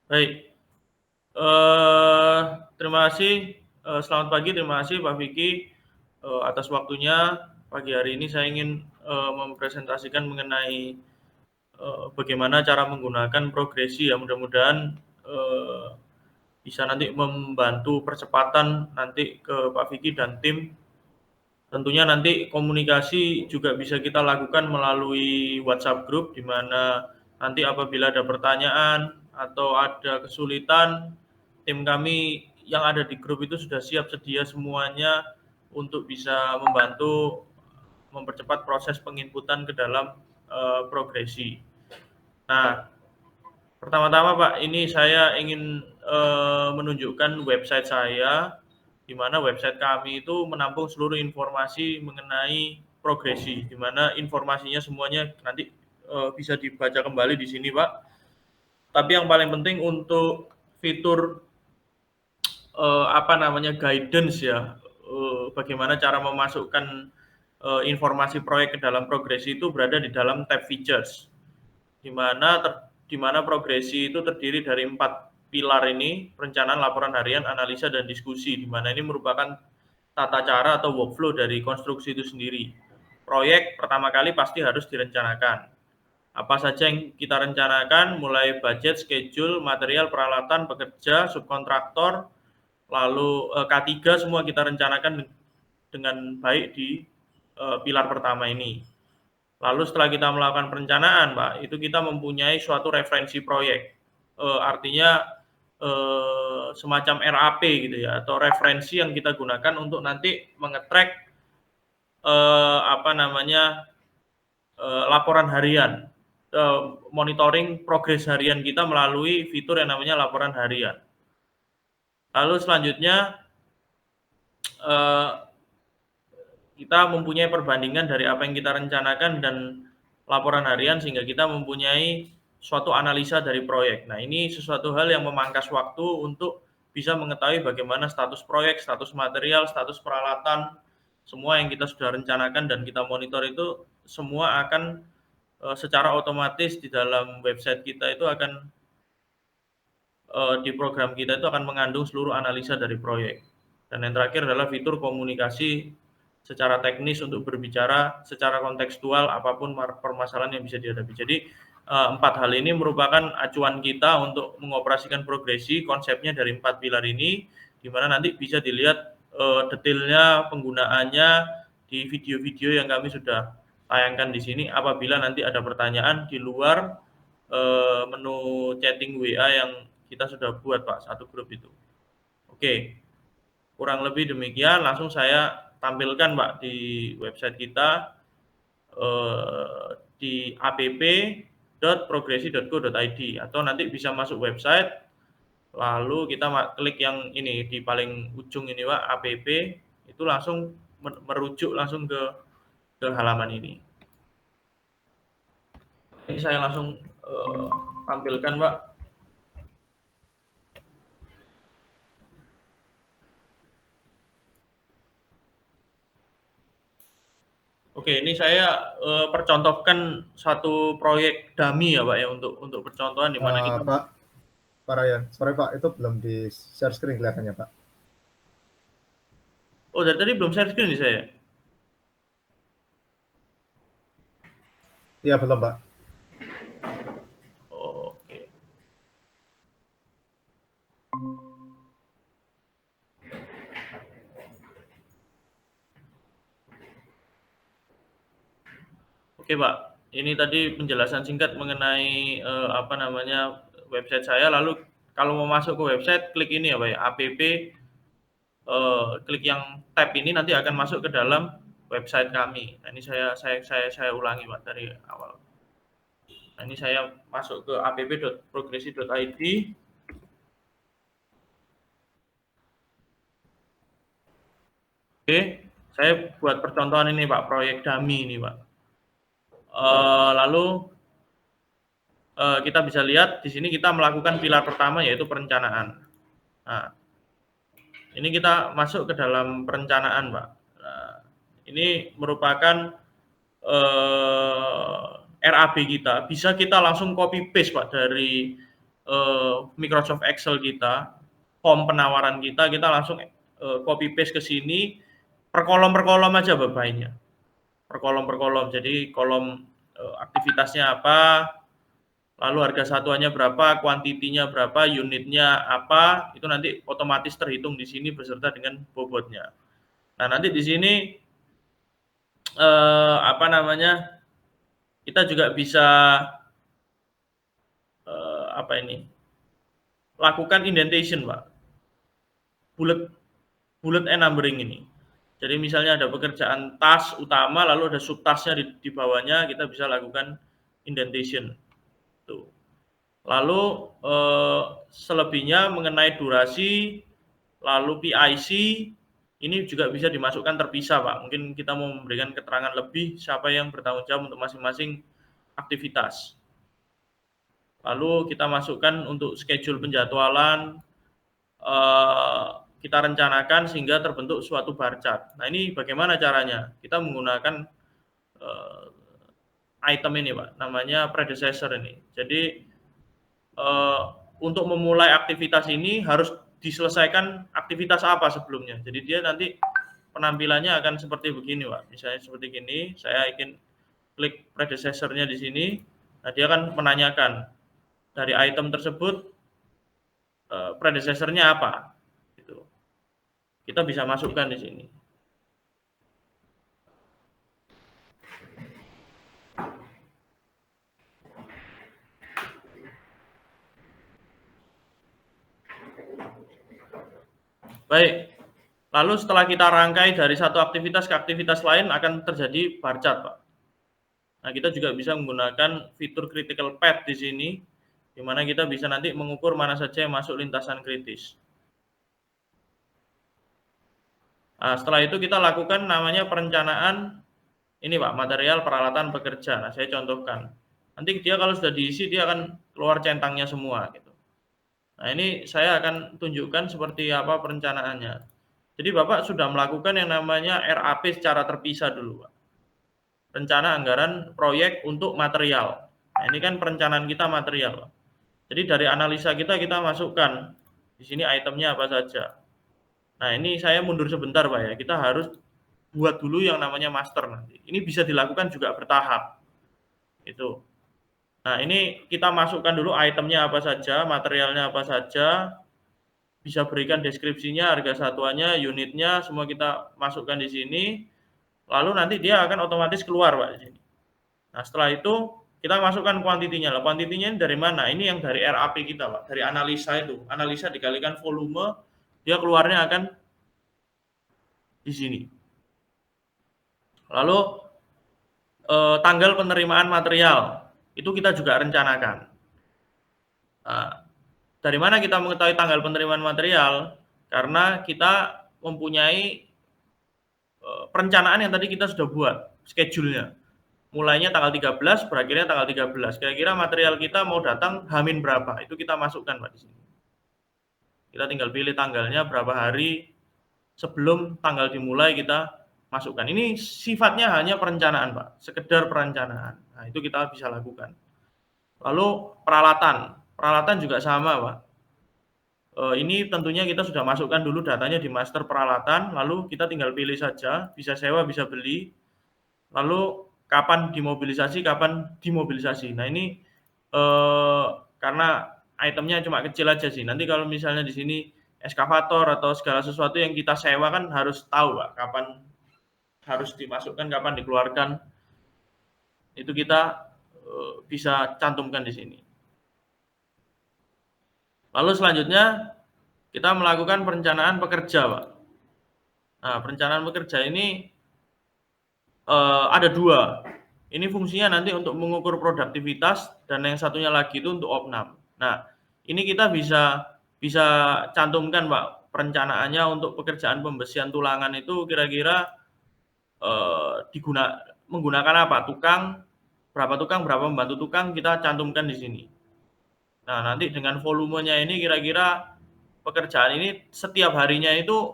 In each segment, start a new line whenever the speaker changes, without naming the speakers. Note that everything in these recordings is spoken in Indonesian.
Baik, terima kasih, selamat pagi, terima kasih Pak Vicky, atas waktunya. Pagi hari ini saya ingin, mempresentasikan mengenai, bagaimana cara menggunakan progresi ya, mudah-mudahan, bisa nanti membantu percepatan nanti ke Pak Vicky dan tim. Tentunya nanti komunikasi juga bisa kita lakukan melalui WhatsApp group, di mana nanti apabila ada pertanyaan atau ada kesulitan, tim kami yang ada di grup itu sudah siap sedia semuanya untuk bisa membantu mempercepat proses penginputan ke dalam progresi. Nah, pertama-tama Pak, ini saya ingin menunjukkan website saya, di mana website kami itu menampung seluruh informasi mengenai progresi, di mana informasinya semuanya nanti bisa dibaca kembali di sini Pak. Tapi yang paling penting untuk fitur guidance ya, bagaimana cara memasukkan informasi proyek ke dalam progresi itu berada di dalam tab features, di mana progresi itu terdiri dari 4 pilar ini: perencanaan, laporan harian, analisa, dan diskusi, di mana ini merupakan tata cara atau workflow dari konstruksi itu sendiri. Proyek pertama kali pasti harus direncanakan. Apa saja yang kita rencanakan, mulai budget, schedule, material, peralatan, pekerja, subkontraktor, lalu K3 semua kita rencanakan dengan baik di pilar pertama ini. Lalu setelah kita melakukan perencanaan, Pak, itu kita mempunyai suatu referensi proyek. Artinya semacam RAP gitu ya, atau referensi yang kita gunakan untuk nanti mengetrack laporan harian, monitoring progres harian kita melalui fitur yang namanya laporan harian. Lalu selanjutnya kita mempunyai perbandingan dari apa yang kita rencanakan dan laporan harian, sehingga kita mempunyai suatu analisa dari proyek. Nah, ini sesuatu hal yang memangkas waktu untuk bisa mengetahui bagaimana status proyek, status material, status peralatan, semua yang kita sudah rencanakan dan kita monitor itu semua akan secara otomatis di dalam website kita itu akan di program kita itu akan mengandung seluruh analisa dari proyek. Dan yang terakhir adalah fitur komunikasi secara teknis untuk berbicara secara kontekstual apapun permasalahan yang bisa dihadapi. Jadi 4 hal ini merupakan acuan kita untuk mengoperasikan progresi. Konsepnya dari 4 pilar ini, di mana nanti bisa dilihat detailnya penggunaannya di video-video yang kami sudah tayangkan di sini. Apabila nanti ada pertanyaan di luar menu chatting WA yang kita sudah buat Pak, satu grup itu. Oke, kurang lebih demikian. Langsung saya tampilkan Pak di website kita, di app.progresi.co.id, atau nanti bisa masuk website, lalu kita klik yang ini di paling ujung ini Pak, app, itu langsung merujuk langsung ke halaman ini. Ini saya langsung tampilkan Pak. Oke, ini saya percontohkan satu proyek dummy ya Pak ya, untuk percontohan di mana kita.
Pak Ryan, sorry Pak, itu belum di share screen kelihatannya Pak.
Oh, dari tadi belum share screen nih saya.
Iya belum Pak.
Oh, oke. Oke Pak, ini tadi penjelasan singkat mengenai website saya. Lalu kalau mau masuk ke website, klik ini ya Pak ya, app, klik yang tab ini nanti akan masuk ke dalam website kami. Nah, ini saya ulangi Pak dari awal. Nah, ini saya masuk ke app.progresi.id. Oke, saya buat percontohan ini Pak, proyek dummy ini Pak. Lalu kita bisa lihat di sini kita melakukan pilar pertama, yaitu perencanaan. Nah, ini kita masuk ke dalam perencanaan Pak. Nah, ini merupakan RAB kita. Bisa kita langsung copy paste Pak dari Microsoft Excel kita, form penawaran kita langsung copy paste ke sini, per kolom aja Bapak, per kolom. Jadi kolom aktivitasnya apa, lalu harga satuannya berapa, kuantitinya berapa, unitnya apa, itu nanti otomatis terhitung di sini beserta dengan bobotnya. Nah, nanti di sini kita juga bisa lakukan indentation, Pak. Bullet and numbering ini. Jadi misalnya ada pekerjaan task utama, lalu ada subtasknya di bawahnya, kita bisa lakukan indentation. Tuh. Lalu selebihnya mengenai durasi, lalu PIC, ini juga bisa dimasukkan terpisah, Pak. Mungkin kita mau memberikan keterangan lebih siapa yang bertanggung jawab untuk masing-masing aktivitas. Lalu kita masukkan untuk schedule penjadwalan, kita rencanakan sehingga terbentuk suatu bar chart. Nah, ini bagaimana caranya? Kita menggunakan item ini, Pak, namanya predecessor ini. Jadi untuk memulai aktivitas ini harus diselesaikan aktivitas apa sebelumnya. Jadi dia nanti penampilannya akan seperti begini, Pak. Misalnya seperti gini, saya ingin klik predecessor-nya di sini. Nah, dia akan menanyakan dari item tersebut predecessor-nya apa. Gitu. Kita bisa masukkan di sini. Baik, lalu setelah kita rangkai dari satu aktivitas ke aktivitas lain akan terjadi bar chart, Pak. Nah, kita juga bisa menggunakan fitur critical path di sini, di mana kita bisa nanti mengukur mana saja yang masuk lintasan kritis. Nah, setelah itu kita lakukan namanya perencanaan, ini Pak, material peralatan pekerja. Nah, saya contohkan. Nanti dia kalau sudah diisi, dia akan keluar centangnya semua. Gitu. Nah, ini saya akan tunjukkan seperti apa perencanaannya. Jadi Bapak sudah melakukan yang namanya RAP secara terpisah dulu, Pak. Rencana anggaran proyek untuk material. Nah, ini kan perencanaan kita material, Pak. Jadi dari analisa kita masukkan di sini itemnya apa saja. Nah, ini saya mundur sebentar, Pak ya. Kita harus buat dulu yang namanya master nanti. Ini bisa dilakukan juga bertahap. Itu. Nah, ini kita masukkan dulu itemnya apa saja, materialnya apa saja, bisa berikan deskripsinya, harga satuannya, unitnya, semua kita masukkan di sini. Lalu nanti dia akan otomatis keluar, Pak, di sini. Nah, setelah itu kita masukkan kuantitinya. Lah, kuantitinya ini dari mana? Ini yang dari RAP kita, Pak. Dari analisa itu. Analisa dikalikan volume, dia keluarnya akan di sini. Lalu tanggal penerimaan material itu kita juga rencanakan. Nah, dari mana kita mengetahui tanggal penerimaan material? Karena kita mempunyai perencanaan yang tadi kita sudah buat, schedule-nya. Mulainya tanggal 13, berakhirnya tanggal 13. Kira-kira material kita mau datang H-min berapa? Itu kita masukkan, Pak, di sini. Kita tinggal pilih tanggalnya berapa hari sebelum tanggal dimulai kita masukkan. Ini sifatnya hanya perencanaan, Pak, sekedar perencanaan. Nah, itu kita bisa lakukan. Lalu peralatan juga sama, Pak. Ini tentunya kita sudah masukkan dulu datanya di master peralatan, lalu kita tinggal pilih saja, bisa sewa, bisa beli. Lalu kapan dimobilisasi, kapan dimobilisasi. Nah, ini karena itemnya cuma kecil aja sih. Nanti kalau misalnya di sini eskavator atau segala sesuatu yang kita sewa kan harus tahu, Pak, kapan harus dimasukkan, kapan dikeluarkan. Itu kita bisa cantumkan di sini. Lalu selanjutnya kita melakukan perencanaan pekerja, Pak. Nah, perencanaan pekerja ini ada 2. Ini fungsinya nanti untuk mengukur produktivitas dan yang satunya lagi itu untuk opnam. Nah, ini kita bisa cantumkan, Pak, perencanaannya untuk pekerjaan pembesian tulangan itu kira-kira menggunakan apa? Berapa tukang, berapa pembantu tukang, kita cantumkan di sini. Nah, nanti dengan volumenya ini kira-kira pekerjaan ini setiap harinya itu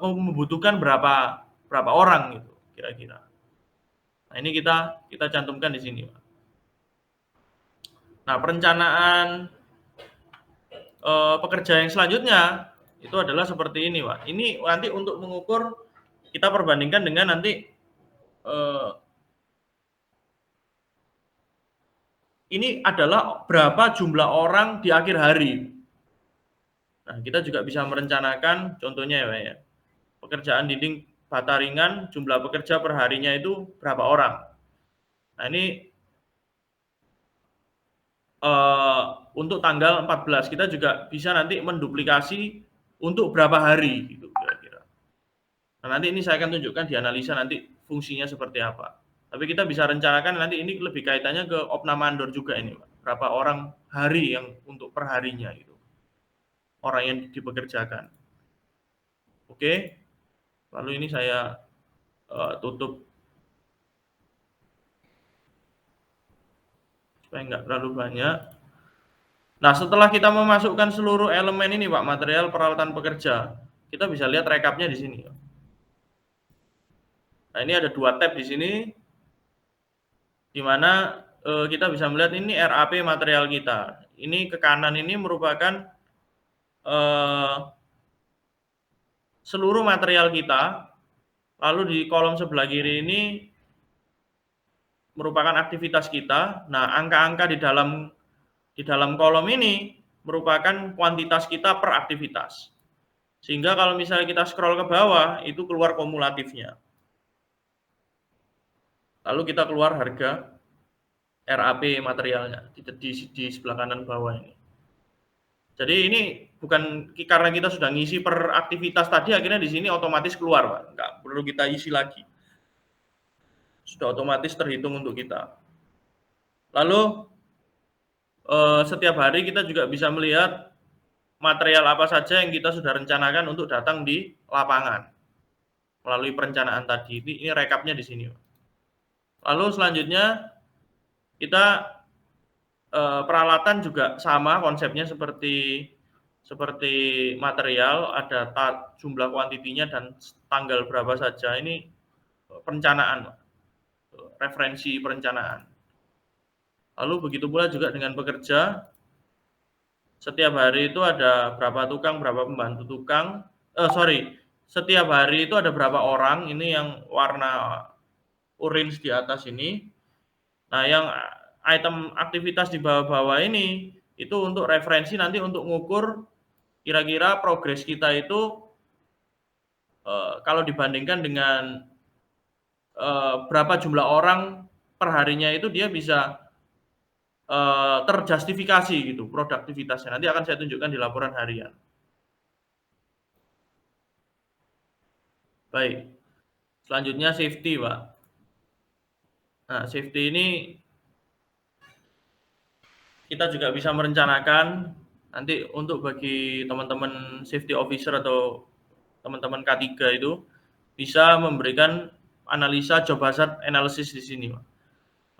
membutuhkan berapa orang gitu kira-kira. Nah, ini kita cantumkan di sini, Pak. Nah, perencanaan pekerja yang selanjutnya itu adalah seperti ini, Pak. Ini nanti untuk mengukur, kita perbandingkan dengan nanti ini adalah berapa jumlah orang di akhir hari. Nah, kita juga bisa merencanakan, contohnya ya, Pak ya, pekerjaan dinding bata ringan, jumlah pekerja per harinya itu berapa orang. Nah, ini untuk tanggal 14 kita juga bisa nanti menduplikasi untuk berapa hari gitu kira-kira. Nah, nanti ini saya akan tunjukkan di analisa nanti fungsinya seperti apa. Tapi kita bisa rencanakan nanti ini lebih kaitannya ke opnam mandor juga ini, Pak. Berapa orang hari yang untuk per harinya gitu. Orang yang dipekerjakan. Oke. Lalu ini saya tutup supaya nggak terlalu banyak. Nah, setelah kita memasukkan seluruh elemen ini, Pak, material peralatan pekerja, kita bisa lihat rekapnya di sini. Nah, ini ada 2 tab di sini, di mana kita bisa melihat ini RAP material kita. Ini ke kanan ini merupakan seluruh material kita, lalu di kolom sebelah kiri ini merupakan aktivitas kita. Nah, angka-angka di dalam kolom ini merupakan kuantitas kita per aktivitas. Sehingga kalau misalnya kita scroll ke bawah, itu keluar kumulatifnya. Lalu kita keluar harga RAP materialnya di sebelah kanan bawah ini. Jadi ini bukan karena kita sudah ngisi per aktivitas tadi, akhirnya di sini otomatis keluar, Pak. Nggak perlu kita isi lagi. Sudah otomatis terhitung untuk kita. Lalu setiap hari kita juga bisa melihat material apa saja yang kita sudah rencanakan untuk datang di lapangan melalui perencanaan tadi. Ini rekapnya di sini. Lalu selanjutnya kita peralatan juga sama konsepnya seperti material, ada jumlah kuantitinya dan tanggal berapa saja. Ini perencanaan, referensi perencanaan. Lalu begitu pula juga dengan pekerja. Setiap hari itu ada berapa tukang, berapa pembantu tukang. Setiap hari itu ada berapa orang. Ini yang warna orange di atas ini. Nah, yang item aktivitas di bawah-bawah ini itu untuk referensi nanti untuk ngukur kira-kira progres kita itu kalau dibandingkan dengan berapa jumlah orang per harinya itu dia bisa terjustifikasi gitu produktivitasnya. Nanti akan saya tunjukkan di laporan harian. Baik. Selanjutnya safety, Pak. Nah, safety ini kita juga bisa merencanakan nanti untuk bagi teman-teman safety officer atau teman-teman K3 itu bisa memberikan analisa job hazard analysis di sini, Pak.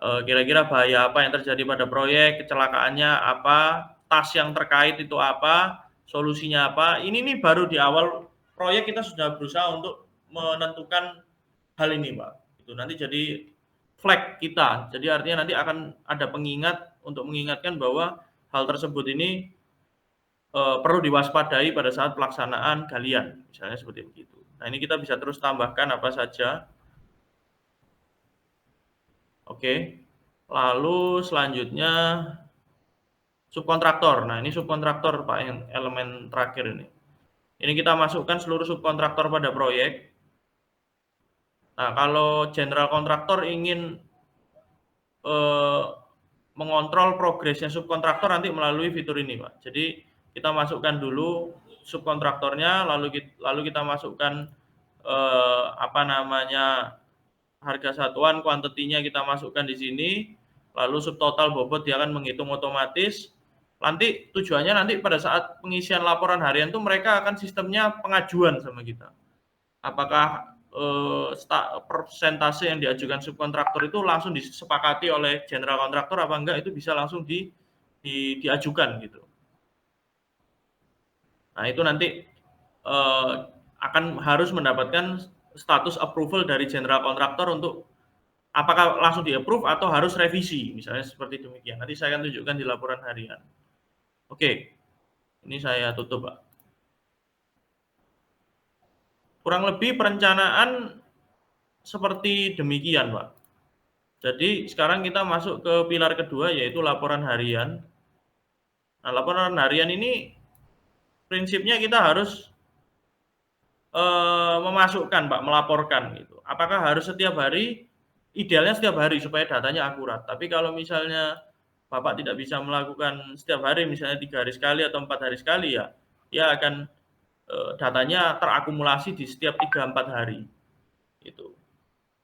Kira-kira bahaya apa yang terjadi pada proyek, kecelakaannya apa, task yang terkait itu apa, solusinya apa. Ini nih baru di awal proyek kita sudah berusaha untuk menentukan hal ini, Pak. Itu nanti jadi flag kita. Jadi artinya nanti akan ada pengingat untuk mengingatkan bahwa hal tersebut ini perlu diwaspadai pada saat pelaksanaan galian, misalnya seperti begitu. Nah, ini kita bisa terus tambahkan apa saja. Oke. Lalu selanjutnya subkontraktor. Nah, ini subkontraktor, Pak, yang elemen terakhir ini. Ini kita masukkan seluruh subkontraktor pada proyek. Nah, kalau general kontraktor ingin mengontrol progresnya subkontraktor nanti melalui fitur ini, Pak. Jadi kita masukkan dulu subkontraktornya, lalu kita masukkan harga satuan, kuantitinya kita masukkan di sini, lalu subtotal bobot dia akan menghitung otomatis. Nanti tujuannya nanti pada saat pengisian laporan harian itu mereka akan sistemnya pengajuan sama kita. Apakah persentase yang diajukan subkontraktor itu langsung disepakati oleh general kontraktor apa enggak, itu bisa langsung diajukan gitu. Nah, itu nanti akan harus mendapatkan status approval dari general kontraktor untuk apakah langsung di-approve atau harus revisi, misalnya seperti demikian. Nanti saya akan tunjukkan di laporan harian. Oke, ini saya tutup, Pak. Kurang lebih perencanaan seperti demikian, Pak. Jadi sekarang kita masuk ke pilar kedua, yaitu laporan harian. Nah, laporan harian ini prinsipnya kita harus memasukkan, Pak, melaporkan gitu. Apakah harus setiap hari? Idealnya setiap hari supaya datanya akurat. Tapi kalau misalnya Bapak tidak bisa melakukan setiap hari, misalnya 3 hari sekali atau 4 hari sekali, ya dia akan datanya terakumulasi di setiap 3-4 hari. Itu.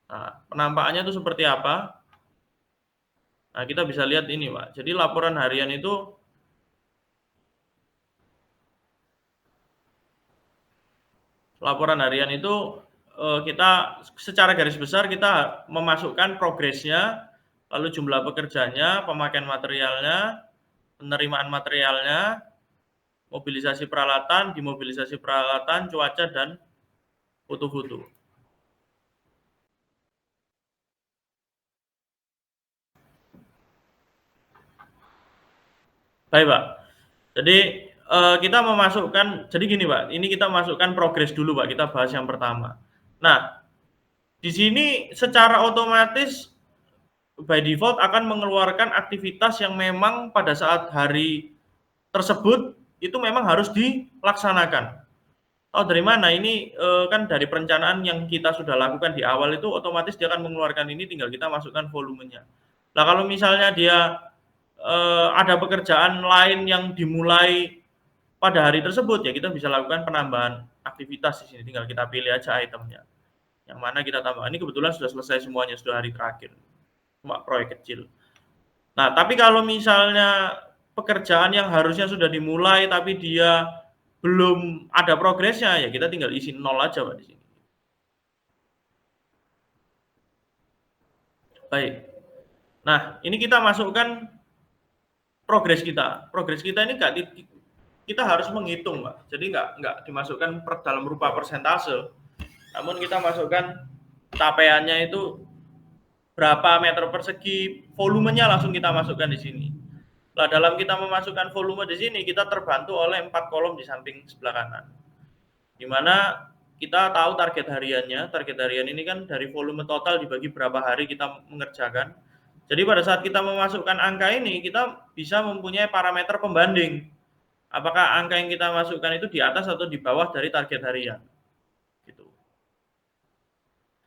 Nah, penampakannya itu seperti apa? Nah, kita bisa lihat ini, Pak. Jadi laporan harian itu kita secara garis besar kita memasukkan progresnya, lalu jumlah pekerjanya, pemakaian materialnya, penerimaan materialnya, mobilisasi peralatan, dimobilisasi peralatan, cuaca, dan foto-foto. Baik, Pak. Jadi kita memasukkan, jadi gini, Pak, ini kita masukkan progres dulu, Pak, kita bahas yang pertama. Nah, di sini secara otomatis by default akan mengeluarkan aktivitas yang memang pada saat hari tersebut itu memang harus dilaksanakan. Oh, dari mana? Ini kan dari perencanaan yang kita sudah lakukan di awal itu otomatis dia akan mengeluarkan ini, tinggal kita masukkan volumenya. Nah, kalau misalnya dia ada pekerjaan lain yang dimulai pada hari tersebut, ya kita bisa lakukan penambahan aktivitas di sini, tinggal kita pilih aja itemnya. Yang mana kita tambah. Ini kebetulan sudah selesai semuanya, sudah hari terakhir. Cuma proyek kecil. Nah, tapi kalau misalnya pekerjaan yang harusnya sudah dimulai tapi dia belum ada progresnya, ya kita tinggal isi 0 aja, Pak, di sini. Baik. Nah, ini kita masukkan progres kita. Progres kita ini kita harus menghitung, Pak. Jadi nggak dimasukkan dalam rupa persentase. Namun kita masukkan capaiannya itu berapa meter persegi, volumenya langsung kita masukkan di sini. Nah, dalam kita memasukkan volume di sini, kita terbantu oleh 4 kolom di samping sebelah kanan. Di mana kita tahu target hariannya. Target harian ini kan dari volume total dibagi berapa hari kita mengerjakan. Jadi pada saat kita memasukkan angka ini, kita bisa mempunyai parameter pembanding. Apakah angka yang kita masukkan itu di atas atau di bawah dari target harian. Gitu.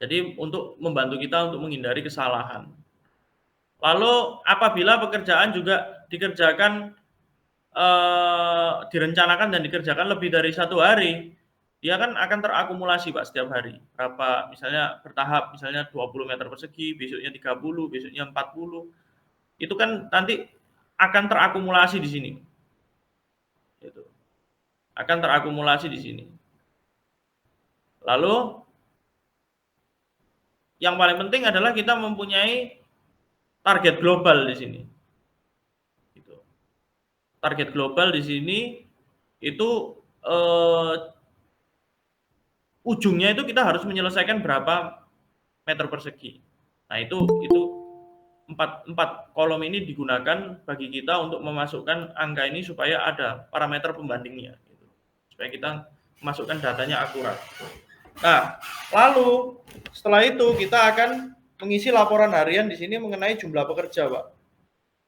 Jadi untuk membantu kita untuk menghindari kesalahan. Lalu apabila pekerjaan juga dikerjakan, direncanakan dan dikerjakan lebih dari 1 hari, dia kan akan terakumulasi, Pak, setiap hari. Berapa, misalnya bertahap, misalnya 20 meter persegi, besoknya 30, besoknya 40. Itu kan nanti akan terakumulasi di sini. Gitu. Akan terakumulasi di sini. Lalu yang paling penting adalah kita mempunyai target global di sini. Gitu. Target global di sini itu ujungnya itu kita harus menyelesaikan berapa meter persegi. Nah, itu 4 kolom ini digunakan bagi kita untuk memasukkan angka ini supaya ada parameter pembandingnya gitu. Supaya kita masukkan datanya akurat. Nah, lalu setelah itu kita akan mengisi laporan harian di sini mengenai jumlah pekerja, Pak.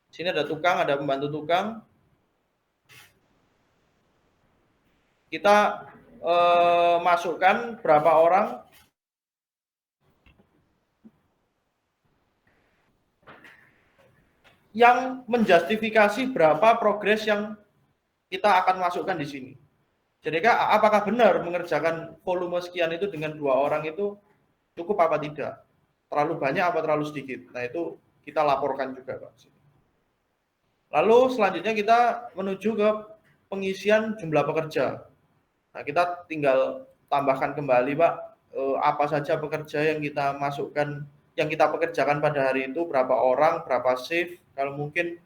Di sini ada tukang, ada pembantu tukang. Kita masukkan berapa orang yang menjustifikasi berapa progres yang kita akan masukkan di sini. Jadi apakah benar mengerjakan volume sekian itu dengan 2 orang itu cukup apa tidak? Terlalu banyak apa terlalu sedikit? Nah, itu kita laporkan juga, Pak. Lalu selanjutnya kita menuju ke pengisian jumlah pekerja. Nah, kita tinggal tambahkan kembali, Pak, apa saja pekerja yang kita masukkan, yang kita pekerjakan pada hari itu, berapa orang, berapa shift. Kalau mungkin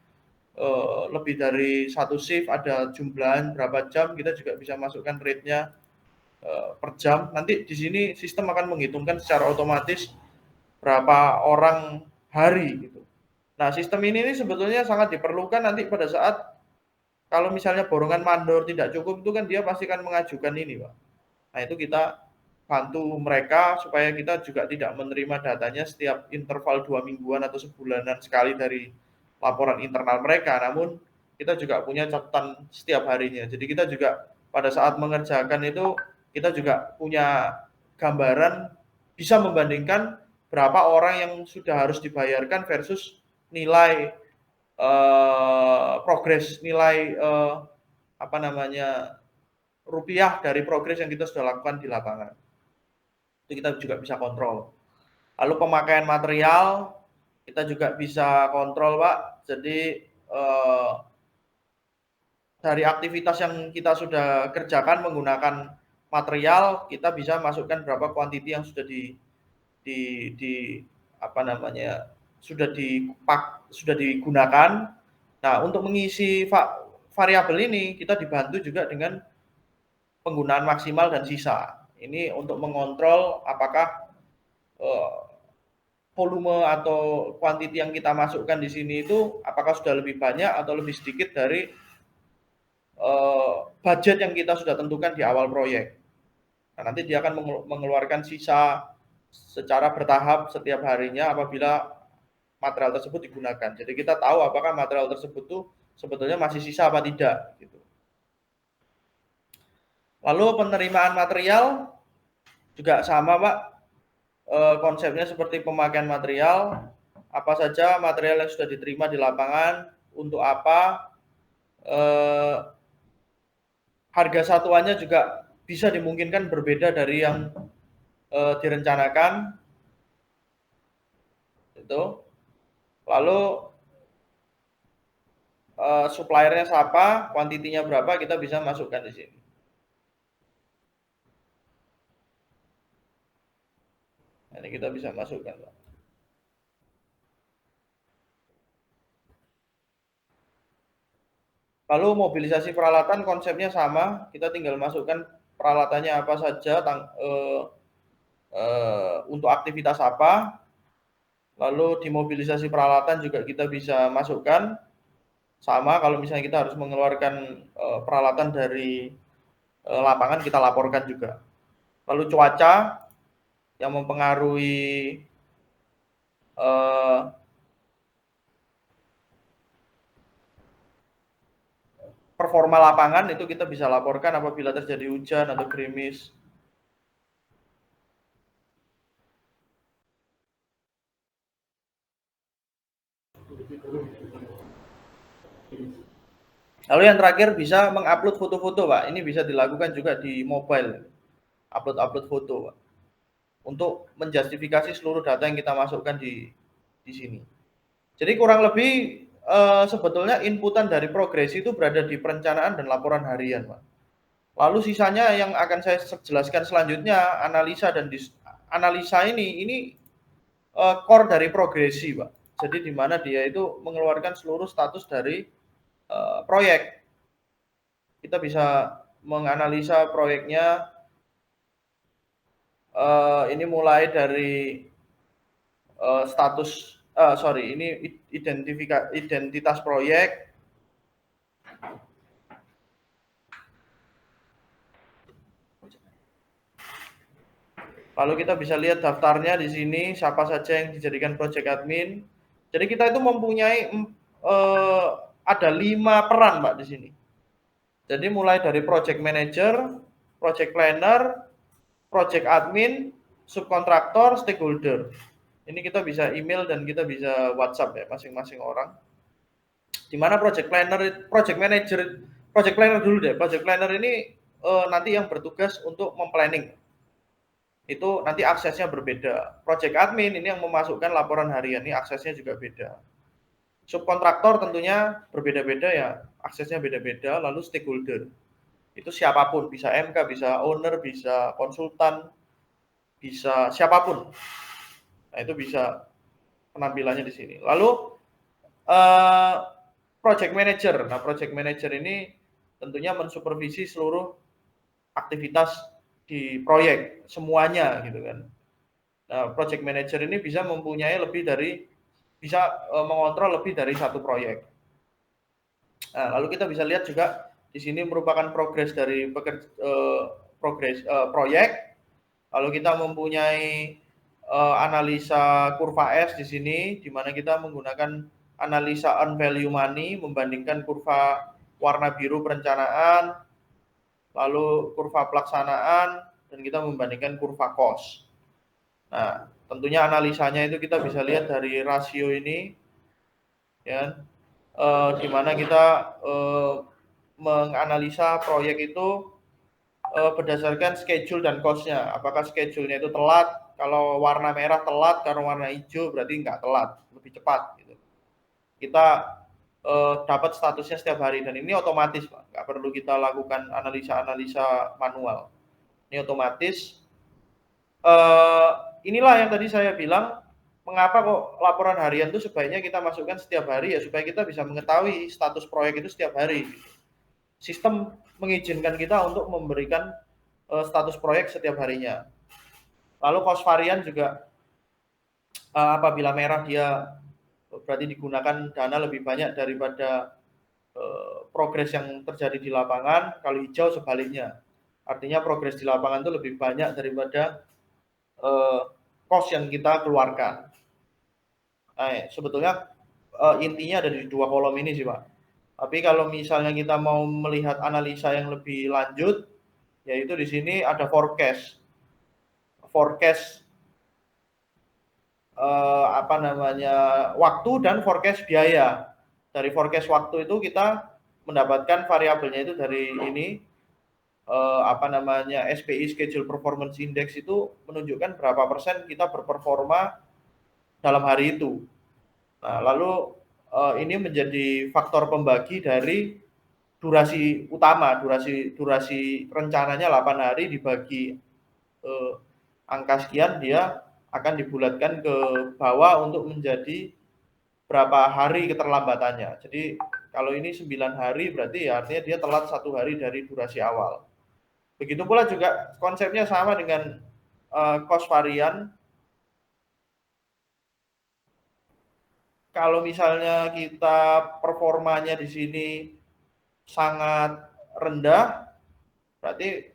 lebih dari 1 shift, ada jumlahan berapa jam, kita juga bisa masukkan rate-nya per jam. Nanti di sini sistem akan menghitungkan secara otomatis berapa orang hari gitu. Nah, sistem ini sebetulnya sangat diperlukan nanti pada saat kalau misalnya borongan mandor tidak cukup itu kan dia pasti akan mengajukan ini, Pak. Nah, itu kita bantu mereka supaya kita juga tidak menerima datanya setiap interval 2 mingguan atau sebulanan sekali dari laporan internal mereka, namun kita juga punya catatan setiap harinya. Jadi kita juga pada saat mengerjakan itu kita juga punya gambaran bisa membandingkan berapa orang yang sudah harus dibayarkan versus nilai progres, nilai apa namanya rupiah dari progres yang kita sudah lakukan di lapangan. Itu kita juga bisa kontrol. Lalu pemakaian material kita juga bisa kontrol, Pak. Jadi dari aktivitas yang kita sudah kerjakan menggunakan material, kita bisa masukkan berapa kuantiti yang sudah di apa namanya sudah digunakan. Nah, untuk mengisi variabel ini kita dibantu juga dengan penggunaan maksimal dan sisa. Ini untuk mengontrol apakah volume atau kuantiti yang kita masukkan di sini itu apakah sudah lebih banyak atau lebih sedikit dari budget yang kita sudah tentukan di awal proyek. Nah, nanti dia akan mengeluarkan sisa secara bertahap setiap harinya apabila material tersebut digunakan. Jadi kita tahu apakah material tersebut tuh sebetulnya masih sisa apa tidak. Gitu. Lalu penerimaan material juga sama, Pak. Konsepnya seperti pemakaian material, apa saja material yang sudah diterima di lapangan, untuk apa, harga satuannya juga bisa dimungkinkan berbeda dari yang direncanakan. Itu. Lalu suppliernya siapa, kuantitinya berapa, kita bisa masukkan di sini. Ini kita bisa masukkan, Pak. Lalu mobilisasi peralatan konsepnya sama, kita tinggal masukkan peralatannya apa saja, untuk aktivitas apa. Lalu dimobilisasi peralatan juga kita bisa masukkan sama, kalau misalnya kita harus mengeluarkan peralatan dari lapangan kita laporkan juga. Lalu cuaca yang mempengaruhi performa lapangan itu kita bisa laporkan apabila terjadi hujan atau gerimis. Lalu yang terakhir bisa mengupload foto-foto, Pak. Ini bisa dilakukan juga di mobile. Upload foto, Pak. Untuk menjustifikasi seluruh data yang kita masukkan di sini. Jadi kurang lebih sebetulnya inputan dari progresi itu berada di perencanaan dan laporan harian, Pak. Lalu sisanya yang akan saya jelaskan selanjutnya, analisa dan analisa ini core dari progresi, Pak. Jadi di mana dia itu mengeluarkan seluruh status dari proyek. Kita bisa menganalisa proyeknya, ini mulai dari status, ini identitas proyek. Lalu kita bisa lihat daftarnya di sini, siapa saja yang dijadikan project admin. Jadi kita itu mempunyai ada 5 peran, Pak, di sini. Jadi mulai dari project manager, project planner, project admin, subkontraktor, stakeholder. Ini kita bisa email dan kita bisa WhatsApp ya masing-masing orang. Di mana project planner dulu deh. Project planner ini nanti yang bertugas untuk memplanning. Itu nanti aksesnya berbeda. Project admin ini yang memasukkan laporan harian, ini aksesnya juga beda. Subkontraktor tentunya berbeda-beda ya, aksesnya beda-beda. Lalu stakeholder, itu siapapun, bisa MK, bisa owner, bisa konsultan, bisa siapapun. Nah, itu bisa penampilannya di sini. Lalu project manager. Nah, project manager ini tentunya mensupervisi seluruh aktivitas di proyek semuanya gitu kan. Nah, project manager ini bisa mempunyai mengontrol lebih dari satu proyek. Nah, lalu kita bisa lihat juga di sini merupakan progres dari proyek. Lalu kita mempunyai analisa kurva S di sini, di mana kita menggunakan analisa earn value money membandingkan kurva warna biru perencanaan, lalu kurva pelaksanaan, dan kita membandingkan kurva cost. Nah, tentunya analisanya itu kita bisa lihat dari rasio ini, ya, di mana kita menganalisa proyek itu berdasarkan schedule dan cost-nya. Apakah schedule-nya itu telat? Kalau warna merah telat, kalau warna hijau berarti nggak telat, lebih cepat. Gitu. Kita dapat statusnya setiap hari dan ini otomatis, Pak. Nggak perlu kita lakukan analisa-analisa manual. Ini otomatis. Inilah yang tadi saya bilang, mengapa kok laporan harian itu sebaiknya kita masukkan setiap hari ya, supaya kita bisa mengetahui status proyek itu setiap hari. Sistem mengizinkan kita untuk memberikan status proyek setiap harinya. Lalu cost varian juga apabila merah dia berarti digunakan dana lebih banyak daripada progres yang terjadi di lapangan. Kalau hijau sebaliknya, artinya progres di lapangan itu lebih banyak daripada cost yang kita keluarkan. Nah, sebetulnya intinya ada di dua kolom ini sih, Pak. Tapi kalau misalnya kita mau melihat analisa yang lebih lanjut, yaitu di sini ada forecast waktu dan forecast biaya. Dari forecast waktu itu kita mendapatkan variabelnya itu dari ini SPI Schedule Performance Index itu menunjukkan berapa persen kita berperforma dalam hari itu. Nah, lalu ini menjadi faktor pembagi dari durasi utama, durasi rencananya 8 hari dibagi angka sekian, dia akan dibulatkan ke bawah untuk menjadi berapa hari keterlambatannya. Jadi kalau ini 9 hari berarti ya artinya dia telat 1 hari dari durasi awal. Begitu pula juga konsepnya sama dengan cost varian. Kalau misalnya kita performanya di sini sangat rendah, berarti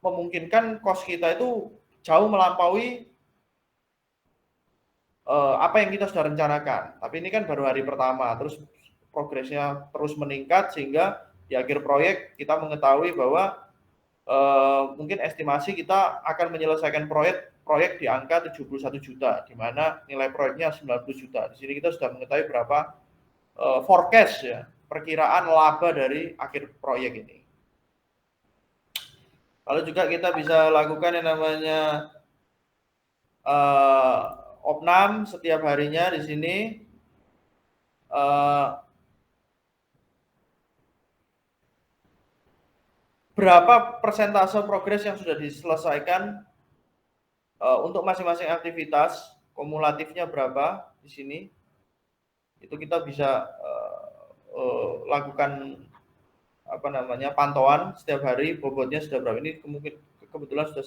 memungkinkan cost kita itu jauh melampaui apa yang kita sudah rencanakan. Tapi ini kan baru hari pertama, terus progresnya terus meningkat sehingga di akhir proyek kita mengetahui bahwa mungkin estimasi kita akan menyelesaikan proyek di angka 71 juta, di mana nilai proyeknya 90 juta. Di sini kita sudah mengetahui berapa forecast ya, perkiraan laba dari akhir proyek ini. Lalu juga kita bisa lakukan yang namanya opnam setiap harinya di sini. Berapa persentase progres yang sudah diselesaikan untuk masing-masing aktivitas, kumulatifnya berapa di sini. Itu kita bisa lakukan pantauan setiap hari, bobotnya sudah berapa. Ini kebetulan sudah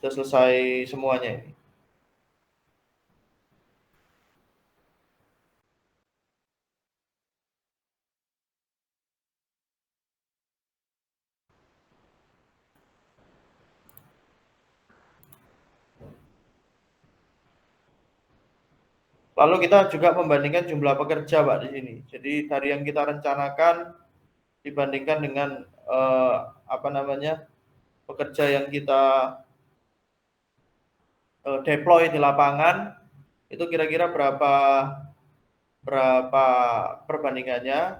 selesai semuanya ini. Lalu kita juga membandingkan jumlah pekerja, Pak, di sini. Jadi dari yang kita rencanakan dibandingkan dengan pekerja yang kita deploy di lapangan, itu kira-kira berapa perbandingannya.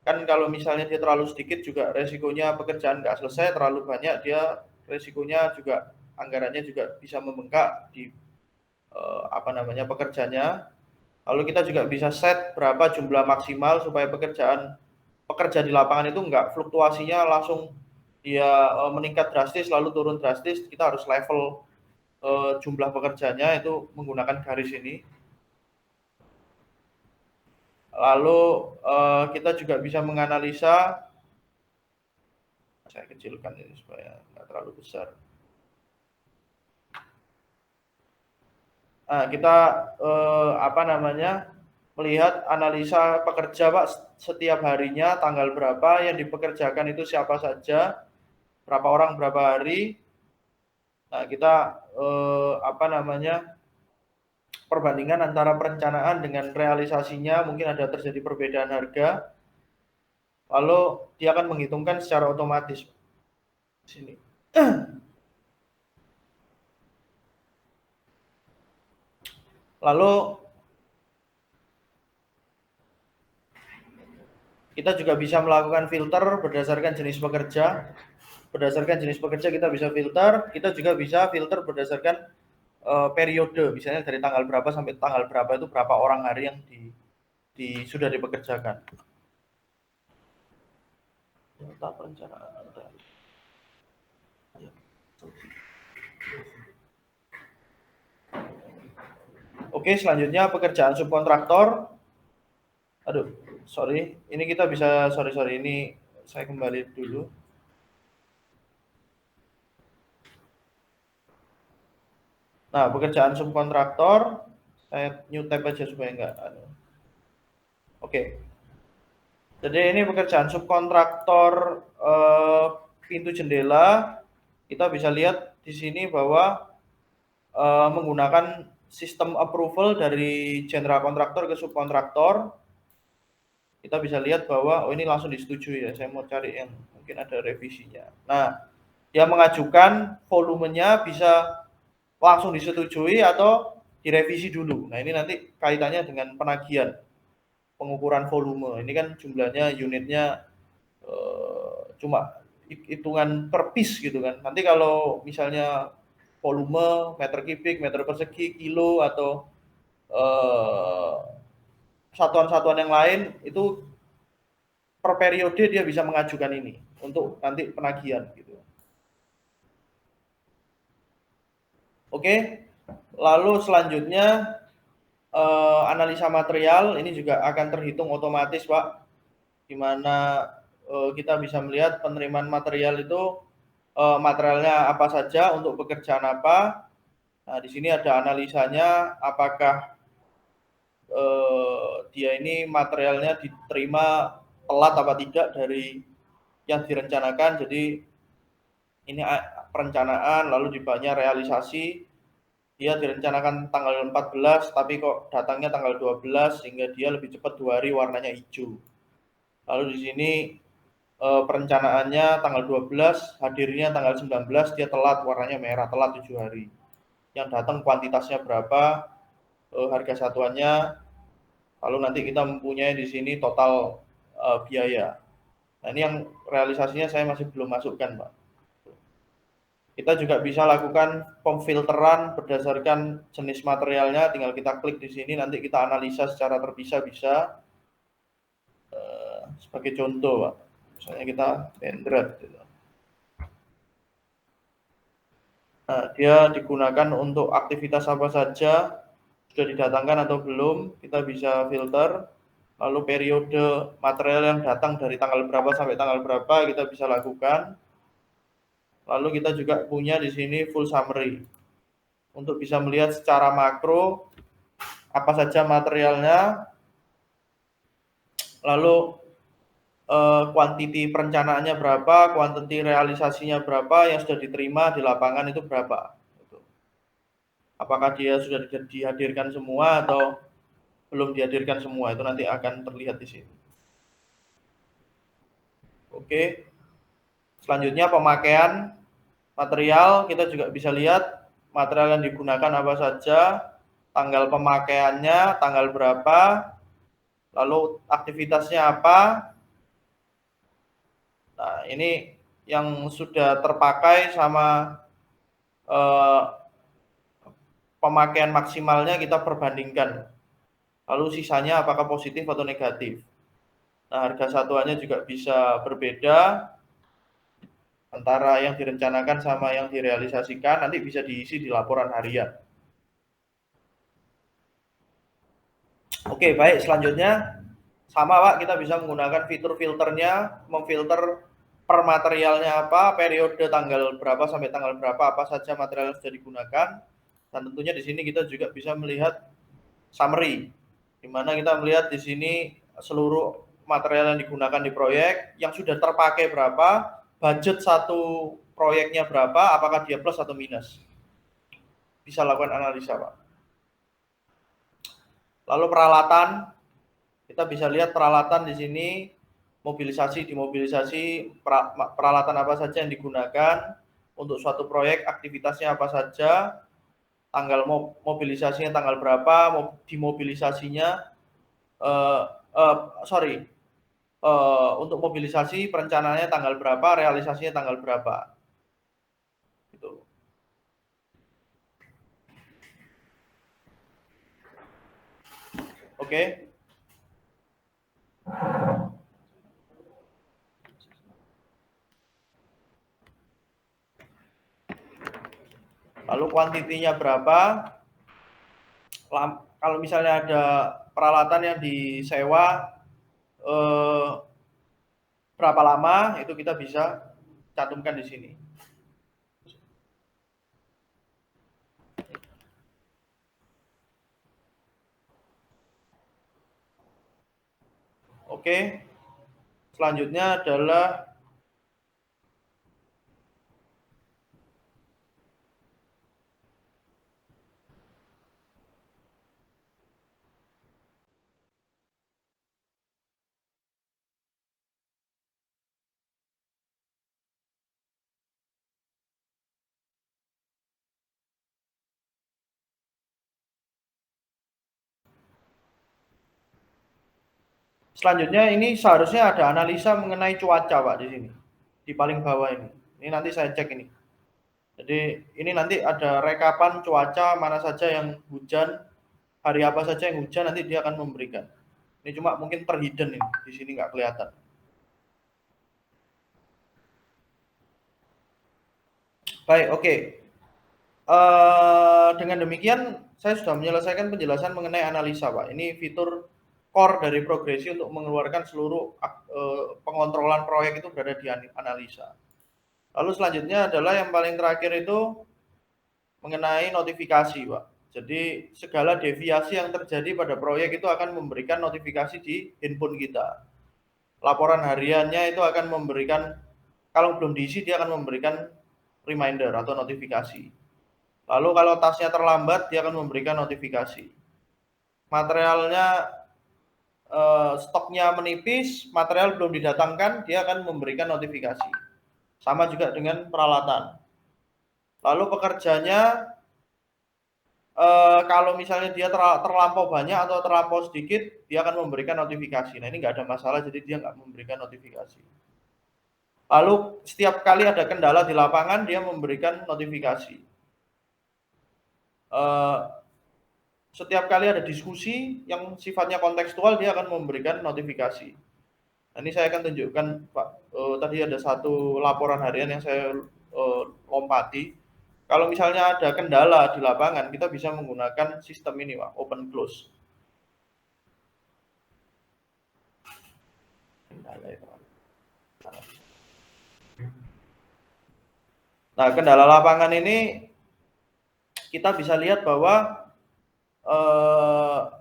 Kan kalau misalnya dia terlalu sedikit juga resikonya pekerjaan nggak selesai, terlalu banyak dia resikonya juga anggarannya juga bisa membengkak di pekerjanya. Lalu kita juga bisa set berapa jumlah maksimal supaya pekerja di lapangan itu nggak fluktuasinya langsung dia meningkat drastis lalu turun drastis. Kita harus level jumlah pekerjanya itu menggunakan garis ini. Lalu kita juga bisa menganalisa, saya kecilkan ini supaya nggak terlalu besar. Nah, kita melihat analisa pekerja Pak setiap harinya tanggal berapa, yang dipekerjakan itu siapa saja, berapa orang berapa hari. Nah, kita perbandingan antara perencanaan dengan realisasinya, mungkin ada terjadi perbedaan harga. Lalu dia akan menghitungkan secara otomatis. Sini. Lalu kita juga bisa melakukan filter berdasarkan jenis pekerja. Berdasarkan jenis pekerja kita bisa filter. Kita juga bisa filter berdasarkan periode. Misalnya dari tanggal berapa sampai tanggal berapa itu berapa orang hari yang sudah dipekerjakan. Data perencanaan. Oke, selanjutnya pekerjaan subkontraktor. Aduh, sorry. Ini kita bisa, sorry. Ini saya kembali dulu. Nah, pekerjaan subkontraktor. Saya new tab aja supaya enggak. Oke. Jadi ini pekerjaan subkontraktor pintu jendela. Kita bisa lihat di sini bahwa menggunakan sistem approval dari general kontraktor ke subkontraktor. Kita bisa lihat bahwa ini langsung disetujui ya. Saya mau cari yang mungkin ada revisinya. Nah, dia mengajukan volumenya bisa langsung disetujui atau direvisi dulu. Nah, ini nanti kaitannya dengan penagihan, pengukuran volume. Ini kan jumlahnya unitnya cuma hitungan per piece gitu kan. Nanti kalau misalnya volume meter kubik, meter persegi, kilo atau satuan-satuan yang lain itu per periode dia bisa mengajukan ini untuk nanti penagihan gitu. Oke, lalu selanjutnya analisa material ini juga akan terhitung otomatis Pak, di mana kita bisa melihat penerimaan material itu materialnya apa saja untuk pekerjaan apa. Nah, di sini ada analisanya apakah dia ini materialnya diterima telat apa tidak dari yang direncanakan. Jadi ini perencanaan lalu dibahasnya realisasi. Dia direncanakan tanggal 14 tapi kok datangnya tanggal 12 sehingga dia lebih cepat 2 hari warnanya hijau. Lalu di sini perencanaannya tanggal 12, hadirnya tanggal 19, dia telat warnanya merah, telat 7 hari. Yang datang kuantitasnya berapa, harga satuannya, lalu nanti kita mempunyai di sini total biaya. Nah, ini yang realisasinya saya masih belum masukkan, Pak. Kita juga bisa lakukan pemfilteran berdasarkan jenis materialnya, tinggal kita klik di sini, nanti kita analisa secara terpisah bisa. Sebagai contoh, Pak, misalnya kita dendrat. Gitu. Nah, dia digunakan untuk aktivitas apa saja, sudah didatangkan atau belum, kita bisa filter. Lalu periode material yang datang dari tanggal berapa sampai tanggal berapa kita bisa lakukan. Lalu kita juga punya di sini full summary untuk bisa melihat secara makro apa saja materialnya, lalu kuantiti perencanaannya berapa, kuantiti realisasinya berapa, yang sudah diterima di lapangan itu berapa. Apakah dia sudah dihadirkan semua atau belum dihadirkan semua, itu nanti akan terlihat di sini. Oke. Selanjutnya pemakaian material, kita juga bisa lihat material yang digunakan apa saja, tanggal pemakaiannya, tanggal berapa, lalu aktivitasnya apa. Nah, ini yang sudah terpakai sama pemakaian maksimalnya kita perbandingkan. Lalu sisanya apakah positif atau negatif. Nah, harga satuannya juga bisa berbeda antara yang direncanakan sama yang direalisasikan, nanti bisa diisi di laporan harian. Oke, baik, selanjutnya sama Pak, kita bisa menggunakan fitur filternya, memfilter per materialnya apa, periode tanggal berapa sampai tanggal berapa, apa saja material yang sudah digunakan. Dan tentunya di sini kita juga bisa melihat summary, di mana kita melihat di sini seluruh material yang digunakan di proyek, yang sudah terpakai berapa, budget satu proyeknya berapa, apakah dia plus atau minus. Bisa lakukan analisa, Pak. Lalu peralatan, kita bisa lihat peralatan di sini, mobilisasi, dimobilisasi, peralatan apa saja yang digunakan untuk suatu proyek, aktivitasnya apa saja, tanggal mobilisasinya tanggal berapa, dimobilisasinya, untuk mobilisasi perencanaannya tanggal berapa, realisasinya tanggal berapa. Gitu. Oke. Lalu kuantitinya berapa? Kalau misalnya ada peralatan yang disewa berapa lama, itu kita bisa cantumkan di sini. Oke. Selanjutnya adalah ini seharusnya ada analisa mengenai cuaca, Pak, di sini. Di paling bawah ini. Ini nanti saya cek ini. Jadi ini nanti ada rekapan cuaca mana saja yang hujan, hari apa saja yang hujan, nanti dia akan memberikan. Ini cuma mungkin terhidden ini, di sini nggak kelihatan. Baik, oke. Dengan demikian saya sudah menyelesaikan penjelasan mengenai analisa, Pak. Ini fitur core dari Progresi untuk mengeluarkan seluruh pengontrolan proyek itu berada di analisa. Lalu selanjutnya adalah yang paling terakhir itu mengenai notifikasi, Pak. Jadi segala deviasi yang terjadi pada proyek itu akan memberikan notifikasi di handphone kita. Laporan hariannya itu akan memberikan, kalau belum diisi dia akan memberikan reminder atau notifikasi. Lalu kalau tasnya terlambat dia akan memberikan notifikasi. Materialnya stoknya menipis, material belum didatangkan, dia akan memberikan notifikasi. Sama juga dengan peralatan. Lalu pekerjanya kalau misalnya dia terlampau banyak atau terlampau sedikit, dia akan memberikan notifikasi. Nah, ini nggak ada masalah, jadi dia nggak memberikan notifikasi. Lalu setiap kali ada kendala di lapangan, dia memberikan notifikasi. Setiap kali ada diskusi yang sifatnya kontekstual, dia akan memberikan notifikasi. Nah, ini saya akan tunjukkan, Pak. Tadi ada satu laporan harian yang saya lompati. Kalau misalnya ada kendala di lapangan, kita bisa menggunakan sistem ini, Pak, open close. Nah, kendala lapangan ini kita bisa lihat bahwa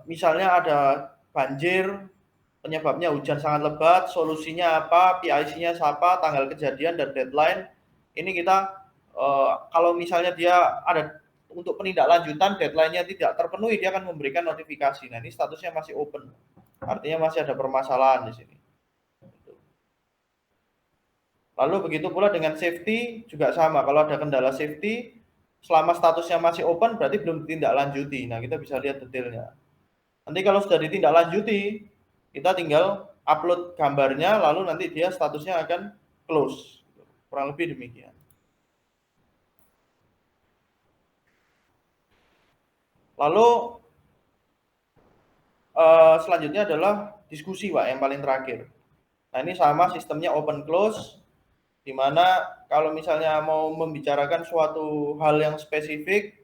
misalnya ada banjir, penyebabnya hujan sangat lebat, solusinya apa, PIC-nya siapa, tanggal kejadian dan deadline. Ini kita kalau misalnya dia ada untuk penindaklanjutan, deadline-nya tidak terpenuhi, dia akan memberikan notifikasi. Nah, ini statusnya masih open, artinya masih ada permasalahan di sini. Lalu begitu pula dengan safety juga sama, kalau ada kendala safety, selama statusnya masih open berarti belum ditindaklanjuti. Nah, kita bisa lihat detailnya. Nanti kalau sudah ditindaklanjuti, kita tinggal upload gambarnya, lalu nanti dia statusnya akan close. Kurang lebih demikian. Lalu selanjutnya adalah diskusi, Pak, yang paling terakhir. Nah, ini sama sistemnya open close, di mana kalau misalnya mau membicarakan suatu hal yang spesifik,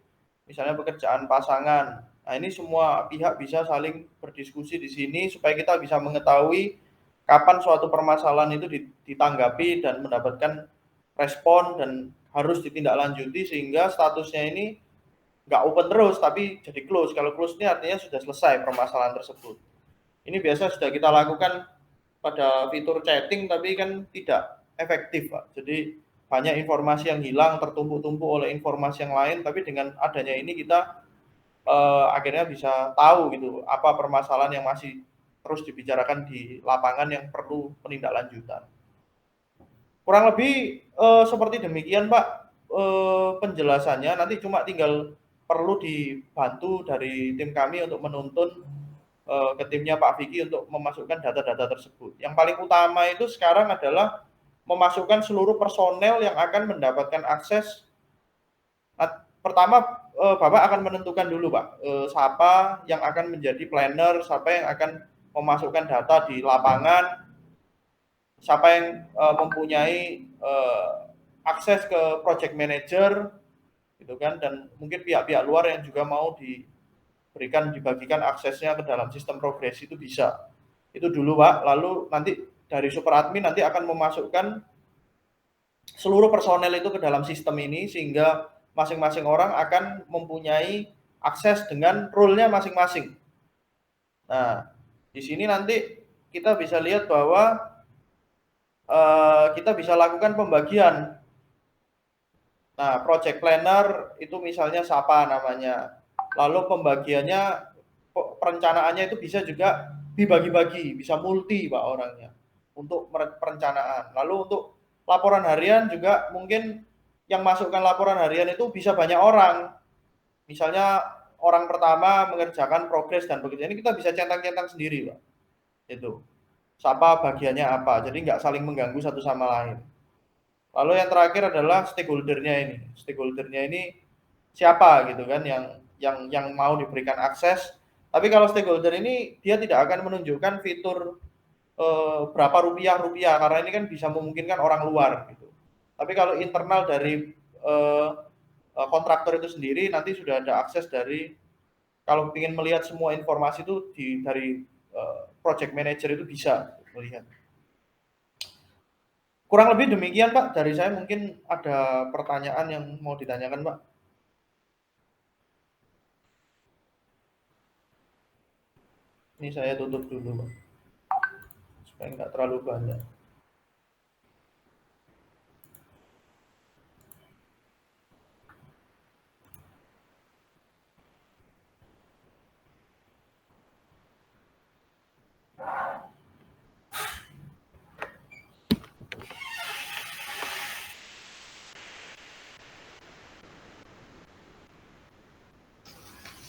misalnya pekerjaan pasangan, nah ini semua pihak bisa saling berdiskusi di sini supaya kita bisa mengetahui kapan suatu permasalahan itu ditanggapi dan mendapatkan respon dan harus ditindaklanjuti, sehingga statusnya ini nggak open terus tapi jadi close. Kalau close ini artinya sudah selesai permasalahan tersebut. Ini biasa sudah kita lakukan pada fitur chatting tapi kan tidak efektif, Pak. Jadi banyak informasi yang hilang tertumpuk-tumpuk oleh informasi yang lain, tapi dengan adanya ini kita akhirnya bisa tahu gitu apa permasalahan yang masih terus dibicarakan di lapangan yang perlu penindaklanjutan. Kurang lebih seperti demikian, Pak, penjelasannya. Nanti cuma tinggal perlu dibantu dari tim kami untuk menuntun ke timnya Pak Vicky untuk memasukkan data-data tersebut. Yang paling utama itu sekarang adalah memasukkan seluruh personel yang akan mendapatkan akses. Pertama, Bapak akan menentukan dulu, Pak, siapa yang akan menjadi planner, siapa yang akan memasukkan data di lapangan, siapa yang mempunyai akses ke project manager, gitu kan, dan mungkin pihak-pihak luar yang juga mau dibagikan aksesnya ke dalam sistem progres itu bisa. Itu dulu, Pak. Lalu nanti dari super admin nanti akan memasukkan seluruh personel itu ke dalam sistem ini sehingga masing-masing orang akan mempunyai akses dengan role-nya masing-masing. Nah, di sini nanti kita bisa lihat bahwa kita bisa lakukan pembagian. Nah, project planner itu misalnya siapa namanya. Lalu pembagiannya, perencanaannya itu bisa juga dibagi-bagi, bisa multi, Pak, orangnya untuk perencanaan. Lalu untuk laporan harian juga mungkin yang masukkan laporan harian itu bisa banyak orang. Misalnya orang pertama mengerjakan progres dan begitu. Ini kita bisa centang-centang sendiri, Pak. Itu. Siapa bagiannya apa. Jadi nggak saling mengganggu satu sama lain. Lalu yang terakhir adalah stakeholder-nya ini. Stakeholder-nya ini siapa gitu kan yang mau diberikan akses. Tapi kalau stakeholder ini dia tidak akan menunjukkan fitur berapa rupiah karena ini kan bisa memungkinkan orang luar gitu. Tapi kalau internal dari kontraktor itu sendiri nanti sudah ada akses dari kalau ingin melihat semua informasi itu dari project manager itu bisa melihat. Kurang lebih demikian, Pak. Dari saya mungkin ada pertanyaan yang mau ditanyakan, Pak. Ini saya tutup dulu, Pak. Supaya nggak terlalu banyak.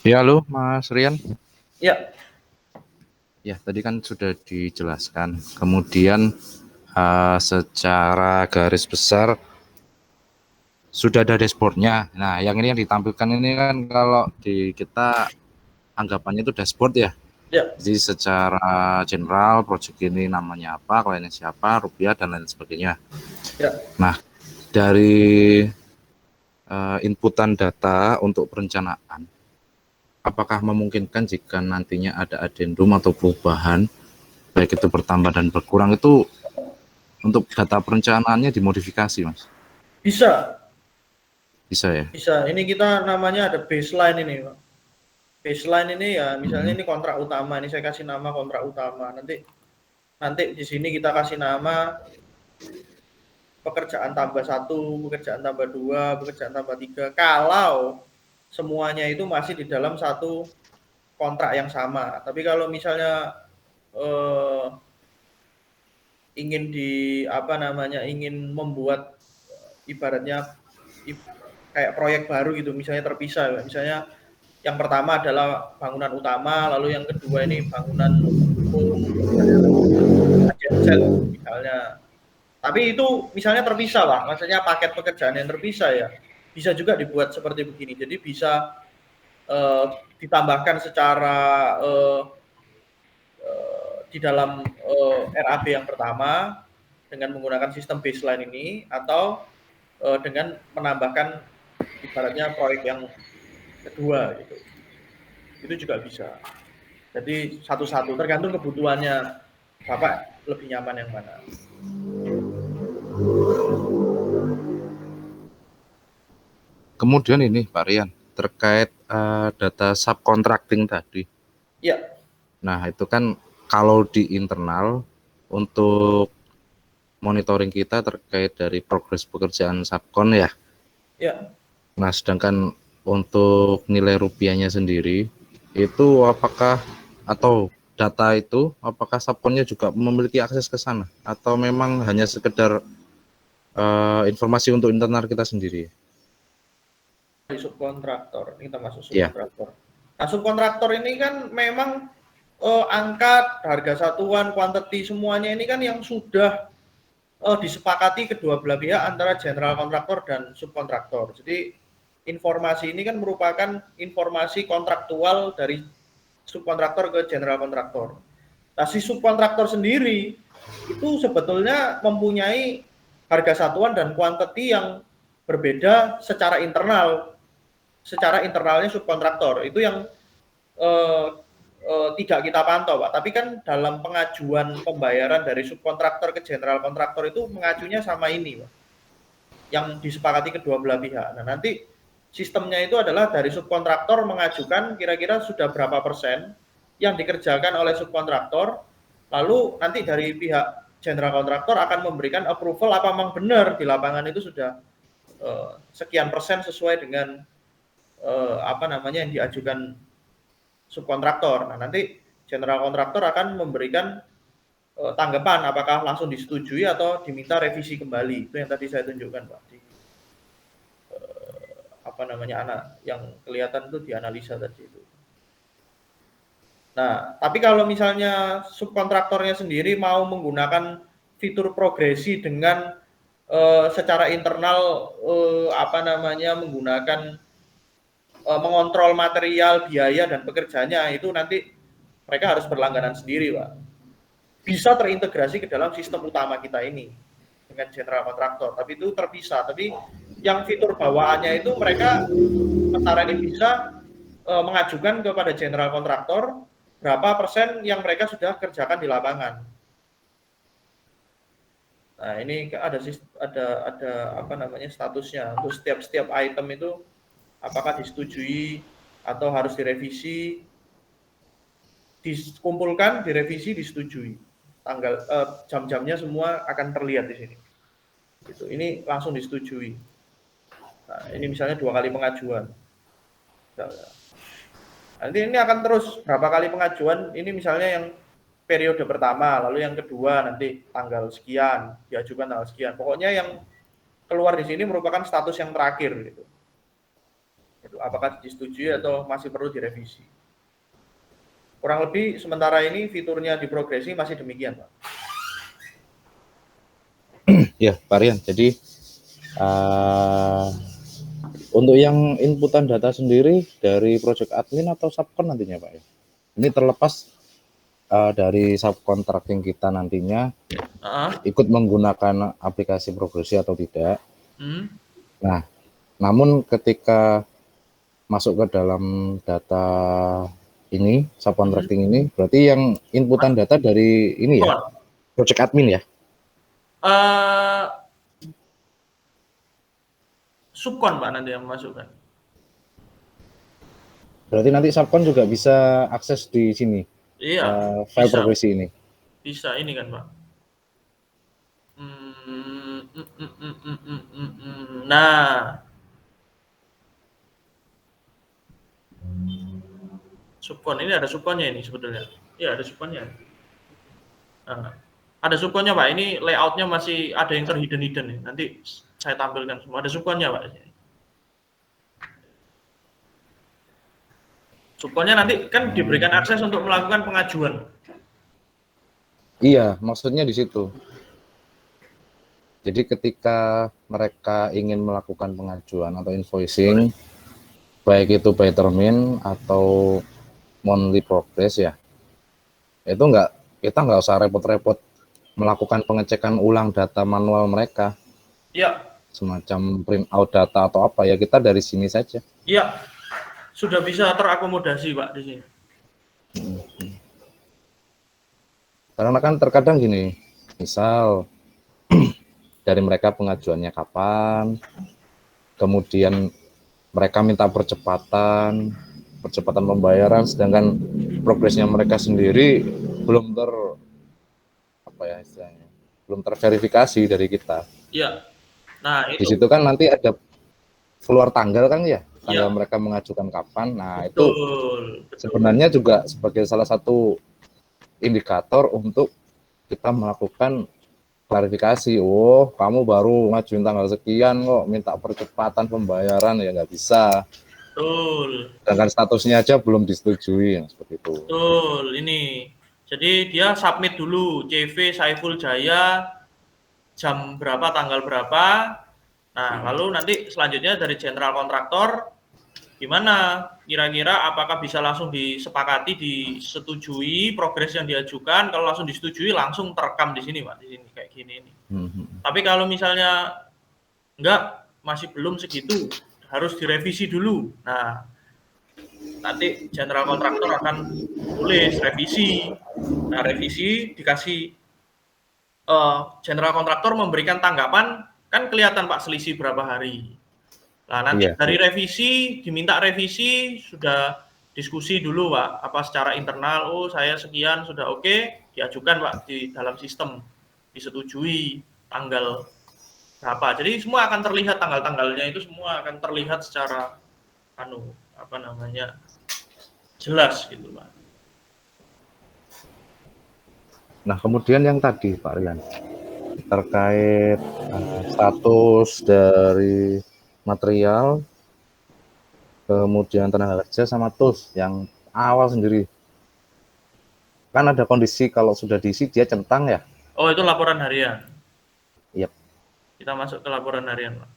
Ya, halo Mas Rian.
Ya.
Ya, tadi kan sudah dijelaskan. Kemudian secara garis besar sudah ada dashboardnya. Nah, yang ini yang ditampilkan ini kan kalau di kita anggapannya itu dashboard ya.
Ya.
Jadi secara general project ini namanya apa, kliennya siapa, rupiah dan lain sebagainya.
Ya.
Nah, dari inputan data untuk perencanaan, apakah memungkinkan jika nantinya ada addendum atau perubahan, baik itu bertambah dan berkurang, itu untuk data perencanaannya dimodifikasi, Mas?
Bisa.
Bisa ya?
Bisa. Ini kita namanya ada baseline ini, Pak. Baseline ini ya, misalnya ini kontrak utama. Ini saya kasih nama kontrak utama. Nanti di sini kita kasih nama pekerjaan tambah 1, pekerjaan tambah 2, pekerjaan tambah 3. Kalau semuanya itu masih di dalam satu kontrak yang sama. Tapi kalau misalnya ingin ingin membuat ibaratnya kayak proyek baru gitu, misalnya terpisah, misalnya yang pertama adalah bangunan utama, lalu yang kedua ini bangunan genset misalnya. Tapi itu misalnya terpisah, Pak, maksudnya paket pekerjaan yang terpisah ya, bisa juga dibuat seperti begini. Jadi bisa ditambahkan secara di dalam RAB yang pertama dengan menggunakan sistem baseline ini, atau dengan menambahkan ibaratnya proyek yang kedua gitu. Itu juga bisa. Jadi satu-satu tergantung kebutuhannya Bapak lebih nyaman yang mana.
Kemudian ini Pak Rian, terkait data subcontracting tadi.
Ya,
Nah, itu kan kalau di internal untuk monitoring kita terkait dari progres pekerjaan subkon ya.
ya.
Nah, sedangkan untuk nilai rupiahnya sendiri itu apakah atau data itu apakah subkonnya juga memiliki akses ke sana atau memang hanya sekedar informasi untuk internal kita sendiri?
Di subkontraktor, ini kita masuk
Iya.
subkontraktor. Nah, subkontraktor ini kan memang angka, harga satuan, quantity semuanya ini kan yang sudah disepakati kedua belah pihak antara general kontraktor dan subkontraktor. Jadi informasi ini kan merupakan informasi kontraktual dari subkontraktor ke general kontraktor. Nah, si subkontraktor sendiri itu sebetulnya mempunyai harga satuan dan quantity yang berbeda secara internal. Secara internalnya subkontraktor itu yang tidak kita pantau, Pak. Tapi kan dalam pengajuan pembayaran dari subkontraktor ke general kontraktor itu mengajunya sama ini, Pak, yang disepakati kedua belah pihak. Nah, nanti sistemnya itu adalah dari subkontraktor mengajukan kira-kira sudah berapa persen yang dikerjakan oleh subkontraktor, lalu nanti dari pihak general kontraktor akan memberikan approval apa memang benar di lapangan itu sudah sekian persen sesuai dengan yang diajukan subkontraktor. Nah, nanti general kontraktor akan memberikan tanggapan apakah langsung disetujui atau diminta revisi kembali. Itu yang tadi saya tunjukkan, Pak, di yang kelihatan itu dianalisa tadi itu. Nah, tapi kalau misalnya subkontraktornya sendiri mau menggunakan fitur progresi dengan secara internal menggunakan mengontrol material, biaya dan pekerjanya, itu nanti mereka harus berlangganan sendiri, Pak. Bisa terintegrasi ke dalam sistem utama kita ini dengan general kontraktor, tapi itu terpisah. Tapi yang fitur bawaannya itu mereka sementara ini bisa mengajukan kepada general kontraktor berapa persen yang mereka sudah kerjakan di lapangan. Nah, ini ada statusnya untuk setiap item itu apakah disetujui atau harus direvisi, dikumpulkan, direvisi, disetujui. Tanggal jam-jamnya semua akan terlihat di sini. Gitu. Ini langsung disetujui. Nah, ini misalnya 2 kali pengajuan. Nanti ini akan terus berapa kali pengajuan, ini misalnya yang periode pertama, lalu yang kedua nanti tanggal sekian, diajukan tanggal sekian. Pokoknya yang keluar di sini merupakan status yang terakhir gitu. Itu apakah disetujui atau masih perlu direvisi. Kurang lebih sementara ini fiturnya di progresi masih demikian, Pak.
Ya, Pak Rian. Jadi untuk yang inputan data sendiri dari project admin atau subkon nantinya, Pak ya. Ini terlepas dari subcontracting kita nantinya ikut menggunakan aplikasi progresi atau tidak. Nah, namun ketika masuk ke dalam data ini subcontracting ini berarti yang inputan data dari ini ya project admin ya.
Subkon, Pak, nanti yang memasukkan.
Berarti nanti subkon juga bisa akses di sini.
Iya.
File progresi ini.
Bisa ini kan, Pak. Nah, subkon ini ada subkonnya ini sebetulnya. Iya, ada subkonnya. Nah, ada subkonnya, Pak. Ini layoutnya masih ada yang terhidden nih. Nanti saya tampilkan semua. Ada subkonnya, Pak. Subkonnya nanti kan diberikan akses untuk melakukan pengajuan.
Iya, maksudnya di situ. Jadi ketika mereka ingin melakukan pengajuan atau invoicing, baik itu by termin atau monthly progress ya, itu kita nggak usah repot-repot melakukan pengecekan ulang data manual mereka.
Iya.
Semacam print out data atau apa ya, kita dari sini saja.
Iya. Sudah bisa terakomodasi, Pak, di sini.
Karena kan terkadang gini, misal dari mereka pengajuannya kapan, kemudian mereka minta percepatan pembayaran, sedangkan progresnya mereka sendiri belum belum terverifikasi dari kita.
Iya. Nah,
Di
itu.
situ kan nanti ada keluar tanggal kan ya, tanggal
Iya,
mereka mengajukan kapan. Nah, itu
betul.
sebenarnya juga sebagai salah satu indikator untuk kita melakukan klarifikasi. Oh, kamu baru ngajuin tanggal sekian kok minta percepatan pembayaran, ya nggak bisa.
Betul.
Sedangkan statusnya aja belum disetujui, seperti itu.
Betul, ini. Jadi dia submit dulu CV Saiful Jaya jam berapa, tanggal berapa. Nah, lalu nanti selanjutnya dari general kontraktor gimana? Kira-kira apakah bisa langsung disepakati, disetujui progres yang diajukan? Kalau langsung disetujui langsung terekam di sini, Pak, di sini kayak gini ini. Tapi kalau misalnya enggak, masih belum segitu, harus direvisi dulu. Nah, nanti general kontraktor akan tulis revisi. Nah, revisi dikasih general kontraktor memberikan tanggapan, kan kelihatan Pak selisih berapa hari. Nah, nanti
Iya.
dari revisi, diminta revisi, sudah diskusi dulu Pak, apa secara internal, oh saya sekian sudah oke, diajukan Pak di dalam sistem, disetujui tanggal berapa. Jadi semua akan terlihat tanggal-tanggalnya itu semua akan terlihat secara jelas gitu Pak.
Nah, kemudian yang tadi Pak Rian terkait status dari material, kemudian tenaga kerja sama tools yang awal sendiri. Kan ada kondisi kalau sudah diisi dia centang ya.
Oh, itu laporan harian.
Yep.
Kita masuk ke laporan harian Pak.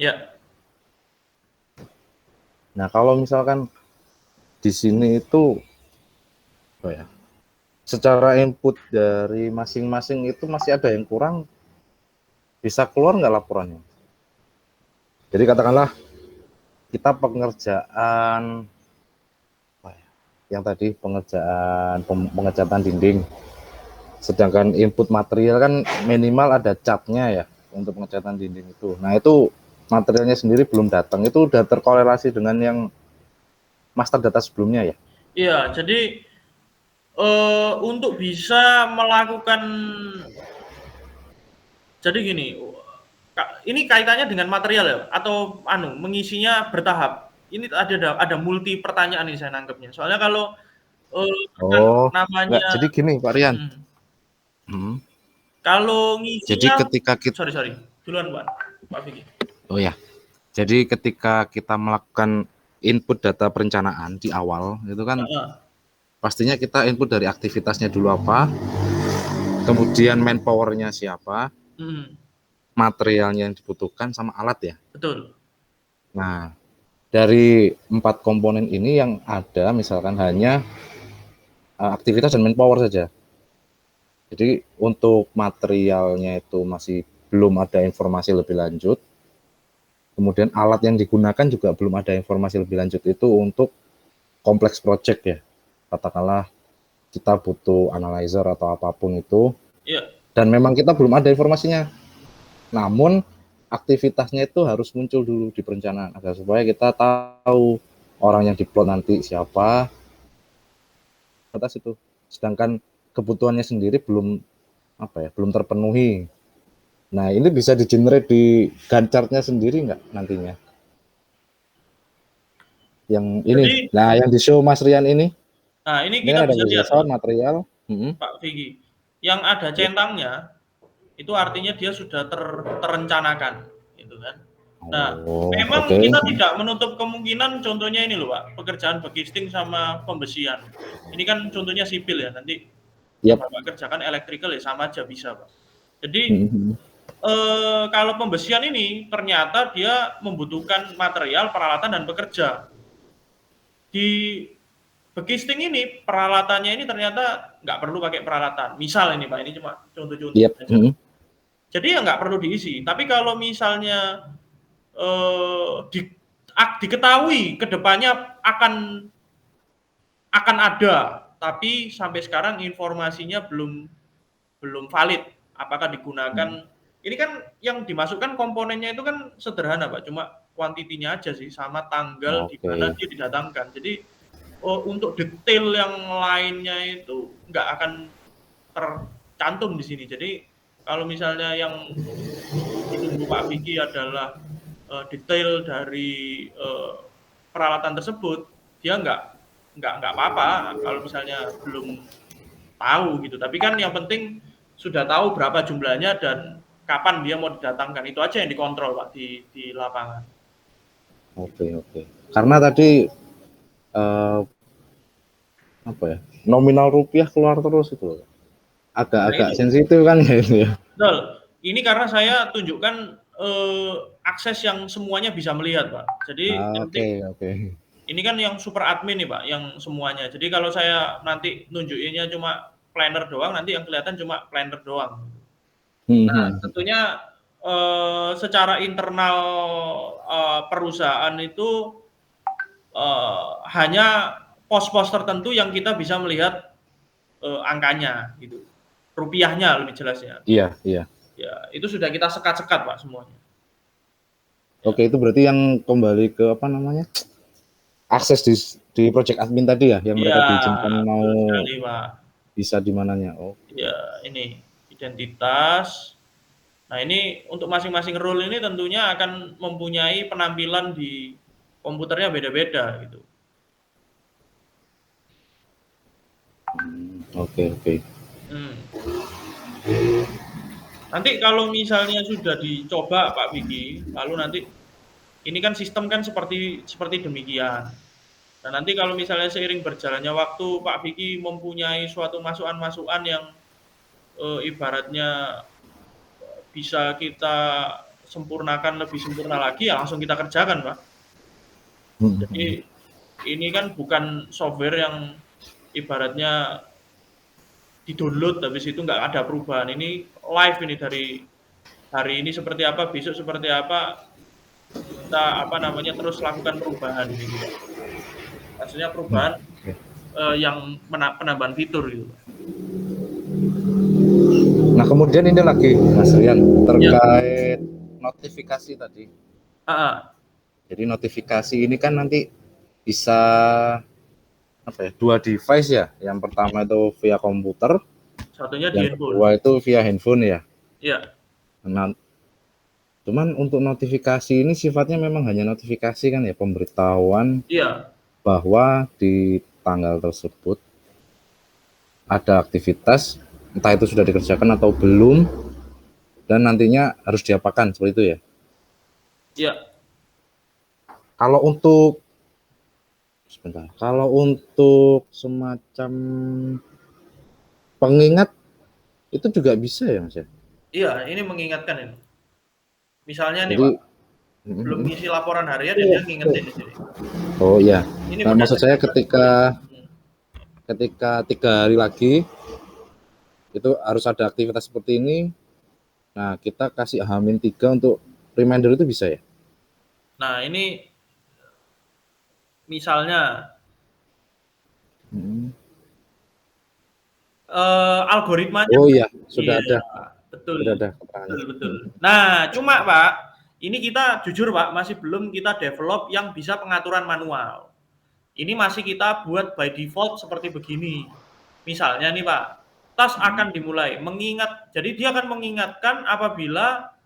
Ya.
Nah, kalau misalkan di sini itu secara input dari masing-masing itu masih ada yang kurang, bisa keluar nggak laporannya? Jadi katakanlah kita pengerjaan yang tadi pengecatan dinding, sedangkan input material kan minimal ada catnya ya untuk pengecatan dinding itu. Nah, itu materialnya sendiri belum datang, itu udah terkorelasi dengan yang master data sebelumnya ya?
Iya, jadi untuk bisa melakukan, jadi gini, ini kaitannya dengan material ya, atau mengisinya bertahap. Ini ada multi pertanyaan nih saya nangkepnya. Soalnya kalau kan
Oh, enggak.
namanya,
Jadi gini, Pak Rian.
hmm,
Hmm.
kalau
Jadi
ngisinya,
ketika kita,
sorry, duluan Pak Vicky.
oh ya, jadi ketika kita melakukan input data perencanaan di awal, itu kan pastinya kita input dari aktivitasnya dulu apa, kemudian manpower-nya siapa, materialnya yang dibutuhkan, sama alat ya.
Betul.
Nah, dari 4 komponen ini yang ada misalkan hanya aktivitas dan manpower saja. Jadi untuk materialnya itu masih belum ada informasi lebih lanjut. Kemudian alat yang digunakan juga belum ada informasi lebih lanjut itu untuk kompleks project ya. Katakanlah kita butuh analyzer atau apapun itu.
Iya.
Dan memang kita belum ada informasinya. Namun aktivitasnya itu harus muncul dulu di perencanaan agar supaya kita tahu orang yang diplot nanti siapa. Atas itu. Sedangkan kebutuhannya sendiri belum terpenuhi. Nah, ini bisa di-generate di Gantt chart-nya sendiri nggak nantinya? Yang ini,
Jadi,
nah yang di-show Mas Rian ini
ini
kan
kita
ada
bisa lihat
sound
nih,
material.
Pak Vicky. Yang ada centangnya, itu artinya dia sudah terencanakan, gitu kan. Nah, memang
Oke.
kita tidak menutup kemungkinan, contohnya ini loh Pak, pekerjaan backisting sama pembesian. Ini kan contohnya sipil ya, nanti yang Bapak kerjakan elektrikal ya sama aja bisa Pak. Jadi kalau pembesian ini ternyata dia membutuhkan material, peralatan, dan pekerja. Di backisting ini peralatannya ini ternyata nggak perlu pakai peralatan. Misal ini Pak, ini cuma contoh-contoh saja. Jadi ya nggak perlu diisi. Tapi kalau misalnya diketahui kedepannya akan ada, tapi sampai sekarang informasinya belum valid. Apakah digunakan ini kan yang dimasukkan komponennya itu kan sederhana Pak, cuma kuantitinya aja sih, sama tanggal di mana
Oke.
dia didatangkan. Jadi untuk detail yang lainnya itu nggak akan tercantum di sini. Jadi kalau misalnya yang ditunggu Pak Vicky adalah detail dari peralatan tersebut, dia nggak apa-apa kalau misalnya belum tahu gitu. Tapi kan yang penting sudah tahu berapa jumlahnya dan kapan dia mau didatangkan. Itu aja yang dikontrol Pak di lapangan.
Oke, oke. Karena tadi apa ya? Nominal rupiah keluar terus itu loh.
Nah
Agak-agak
itu,
sensitif kan ya itu ya.
betul. Ini karena saya tunjukkan akses yang semuanya bisa melihat Pak. Jadi
Oke,
nanti
oke.
ini kan yang super admin nih Pak, yang semuanya. Jadi kalau saya nanti nunjukinnya cuma planner doang, nanti yang kelihatan cuma planner doang. Nah, tentunya secara internal perusahaan itu hanya pos-pos tertentu yang kita bisa melihat angkanya gitu. Rupiahnya lebih jelasnya.
Iya, iya.
Ya, itu sudah kita sekat-sekat Pak semuanya.
Oke, itu berarti yang kembali ke apa namanya? Akses di project admin tadi ya, yang
Iya,
mereka diizinkan mau
betul sekali Pak.
bisa di mananya. Oh,
Ya, ini identitas. Nah, ini untuk masing-masing role ini tentunya akan mempunyai penampilan di komputernya beda-beda gitu.
oke, oke.
Hmm. Nanti kalau misalnya sudah dicoba Pak Vicky, lalu nanti ini kan sistem kan seperti demikian. Nah, nanti kalau misalnya seiring berjalannya waktu Pak Vicky mempunyai suatu masukan-masukan yang ibaratnya bisa kita sempurnakan lebih sempurna lagi, ya langsung kita kerjakan Pak. Jadi ini kan bukan software yang ibaratnya di-download habis itu nggak ada perubahan. Ini live ini dari hari ini seperti apa, besok seperti apa, kita apa namanya terus lakukan perubahan gitu Pak. Maksudnya perubahan yang penambahan fitur gitu Pak.
Nah, kemudian ini lagi Mas Rian
Ya.
terkait notifikasi tadi. Jadi notifikasi ini kan nanti bisa apa ya? Dua device ya. Yang pertama itu via komputer,
Satunya di
yang
handphone.
kedua itu via handphone ya.
Iya.
Nah, cuman untuk notifikasi ini sifatnya memang hanya notifikasi kan ya, pemberitahuan
Iya.
bahwa di tanggal tersebut ada aktivitas, entah itu sudah dikerjakan atau belum, dan nantinya harus diapakan seperti itu ya.
Iya.
Kalau untuk sebentar, kalau untuk semacam pengingat itu juga bisa ya Mas ya?
Iya, ini mengingatkan ini. Misalnya nih
Jadi
Pak, belum ngisi laporan harian ya dia ngingetin di sini.
oh iya.
Ini
Nah, maksud saya ketika 3 hari lagi itu harus ada aktivitas seperti ini. Nah, kita kasih H-3 untuk reminder itu bisa ya?
Nah, ini misalnya algoritmanya.
Oh iya, sudah
Iya,
ada.
betul.
Sudah ada keterangannya.
Betul. Nah, cuma Pak, ini kita jujur Pak, masih belum kita develop yang bisa pengaturan manual. Ini masih kita buat by default seperti begini. Misalnya nih Pak, tas akan dimulai, mengingat, jadi dia akan mengingatkan apabila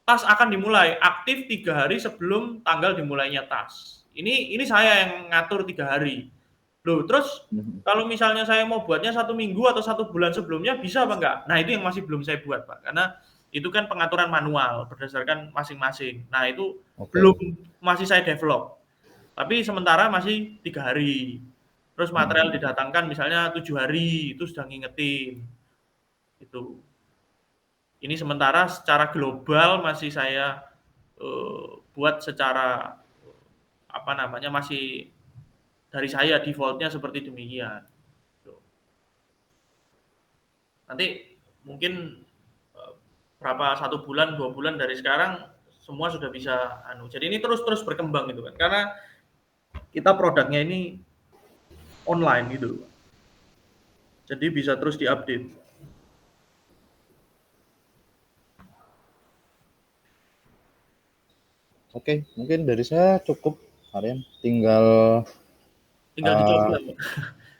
tas akan dimulai, aktif 3 hari sebelum tanggal dimulainya tas. Ini saya yang ngatur 3 hari. Loh, terus kalau misalnya saya mau buatnya 1 minggu atau 1 bulan sebelumnya bisa apa enggak? Nah, itu yang masih belum saya buat, Pak. Karena itu kan pengaturan manual berdasarkan masing-masing. Nah, itu belum masih saya develop. Tapi sementara masih 3 hari. Terus material didatangkan misalnya 7 hari, itu sudah ngingetin. Itu. Ini sementara secara global masih saya buat secara apa namanya, masih dari saya default-nya seperti demikian. Nanti mungkin berapa 1 bulan, 2 bulan dari sekarang semua sudah bisa jadi ini terus berkembang gitu kan. Karena kita produknya ini online gitu. Jadi bisa terus diupdate.
Oke, mungkin dari saya cukup, Aryan. Tinggal
dicoba.
uh,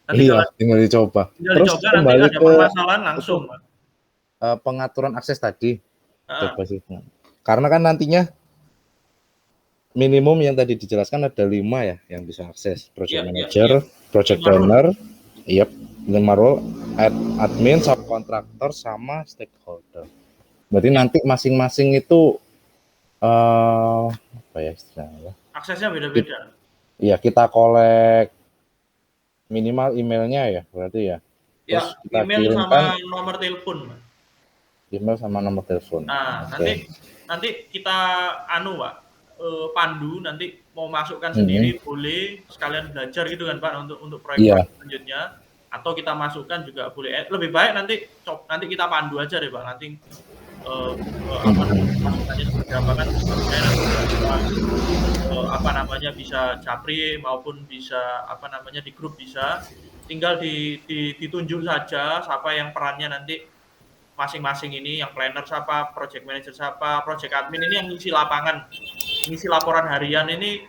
Nanti
iya,
kalau
tinggal dicoba.
tinggal
Terus
dicoba nanti
kembali
ada
ke
permasalahan
itu
langsung.
pengaturan akses tadi,
Heeh.
coba sih. Karena kan nantinya minimum yang tadi dijelaskan ada 5 ya yang bisa akses. Project
Iya, iya,
manager,
iya.
project
5 role.
owner, yep, 5 role, admin, subkontraktor, sama stakeholder. Berarti nanti masing-masing itu apa ya istilahnya?
Aksesnya beda-beda.
Iya, kita kolek minimal emailnya ya, berarti ya.
Ya,
Terus kita
email sama
kirimkan
nomor telepon.
email sama nomor telepon.
Nah,
Oke.
nanti kita Pak, pandu nanti mau masukkan
Hmm,
sendiri boleh, sekalian belajar gitu kan Pak untuk
iya.
proyek-proyek selanjutnya, atau kita masukkan juga boleh. Lebih baik nanti kita pandu aja deh Pak, nanti apa namanya,
Hmm,
masukannya seperti apa kan saya nanti bisa, apa namanya, bisa japri maupun bisa, apa namanya, di grup bisa. Tinggal ditunjuk saja siapa yang perannya nanti masing-masing ini, yang planner siapa, project manager siapa, project admin ini yang ngisi lapangan, ngisi laporan harian ini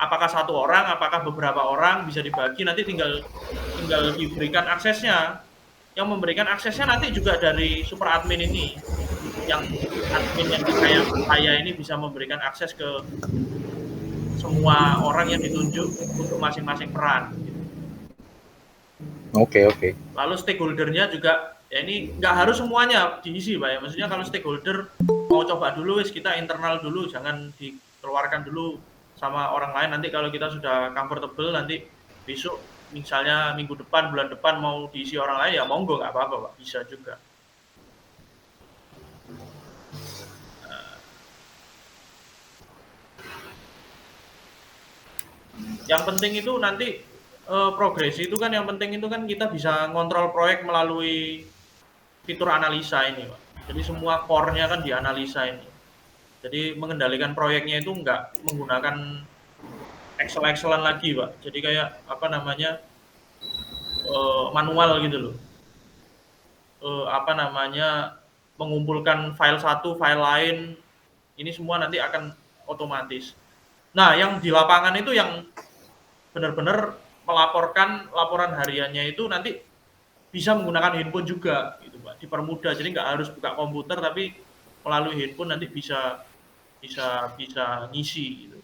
apakah satu orang, apakah beberapa orang, bisa dibagi, nanti tinggal tinggal diberikan aksesnya. Yang memberikan aksesnya nanti juga dari super admin ini, yang admin yang kayak saya ini bisa memberikan akses ke semua orang yang ditunjuk untuk masing-masing peran. Gitu.
Oke, oke.
Lalu stakeholdernya juga, ya ini nggak harus semuanya diisi Pak ya. Maksudnya kalau stakeholder mau coba dulu, kita internal dulu, jangan dikeluarkan dulu sama orang lain. Nanti kalau kita sudah comfortable, nanti besok misalnya minggu depan, bulan depan mau diisi orang lain, ya monggo nggak apa-apa Pak, bisa juga. Yang penting itu nanti progresi itu kan, yang penting itu kan kita bisa ngontrol proyek melalui fitur analisa ini Pak. Jadi semua core-nya kan dianalisa ini. Jadi mengendalikan proyeknya itu nggak menggunakan Excel-Excelan lagi Pak. Jadi kayak apa namanya, manual gitu loh. Apa namanya, mengumpulkan file satu, file lain, ini semua nanti akan otomatis. Nah, yang di lapangan itu yang benar-benar melaporkan laporan hariannya itu nanti bisa menggunakan handphone juga gitu Pak, dipermudah. Jadi nggak harus buka komputer, tapi melalui handphone nanti bisa bisa bisa ngisi gitu.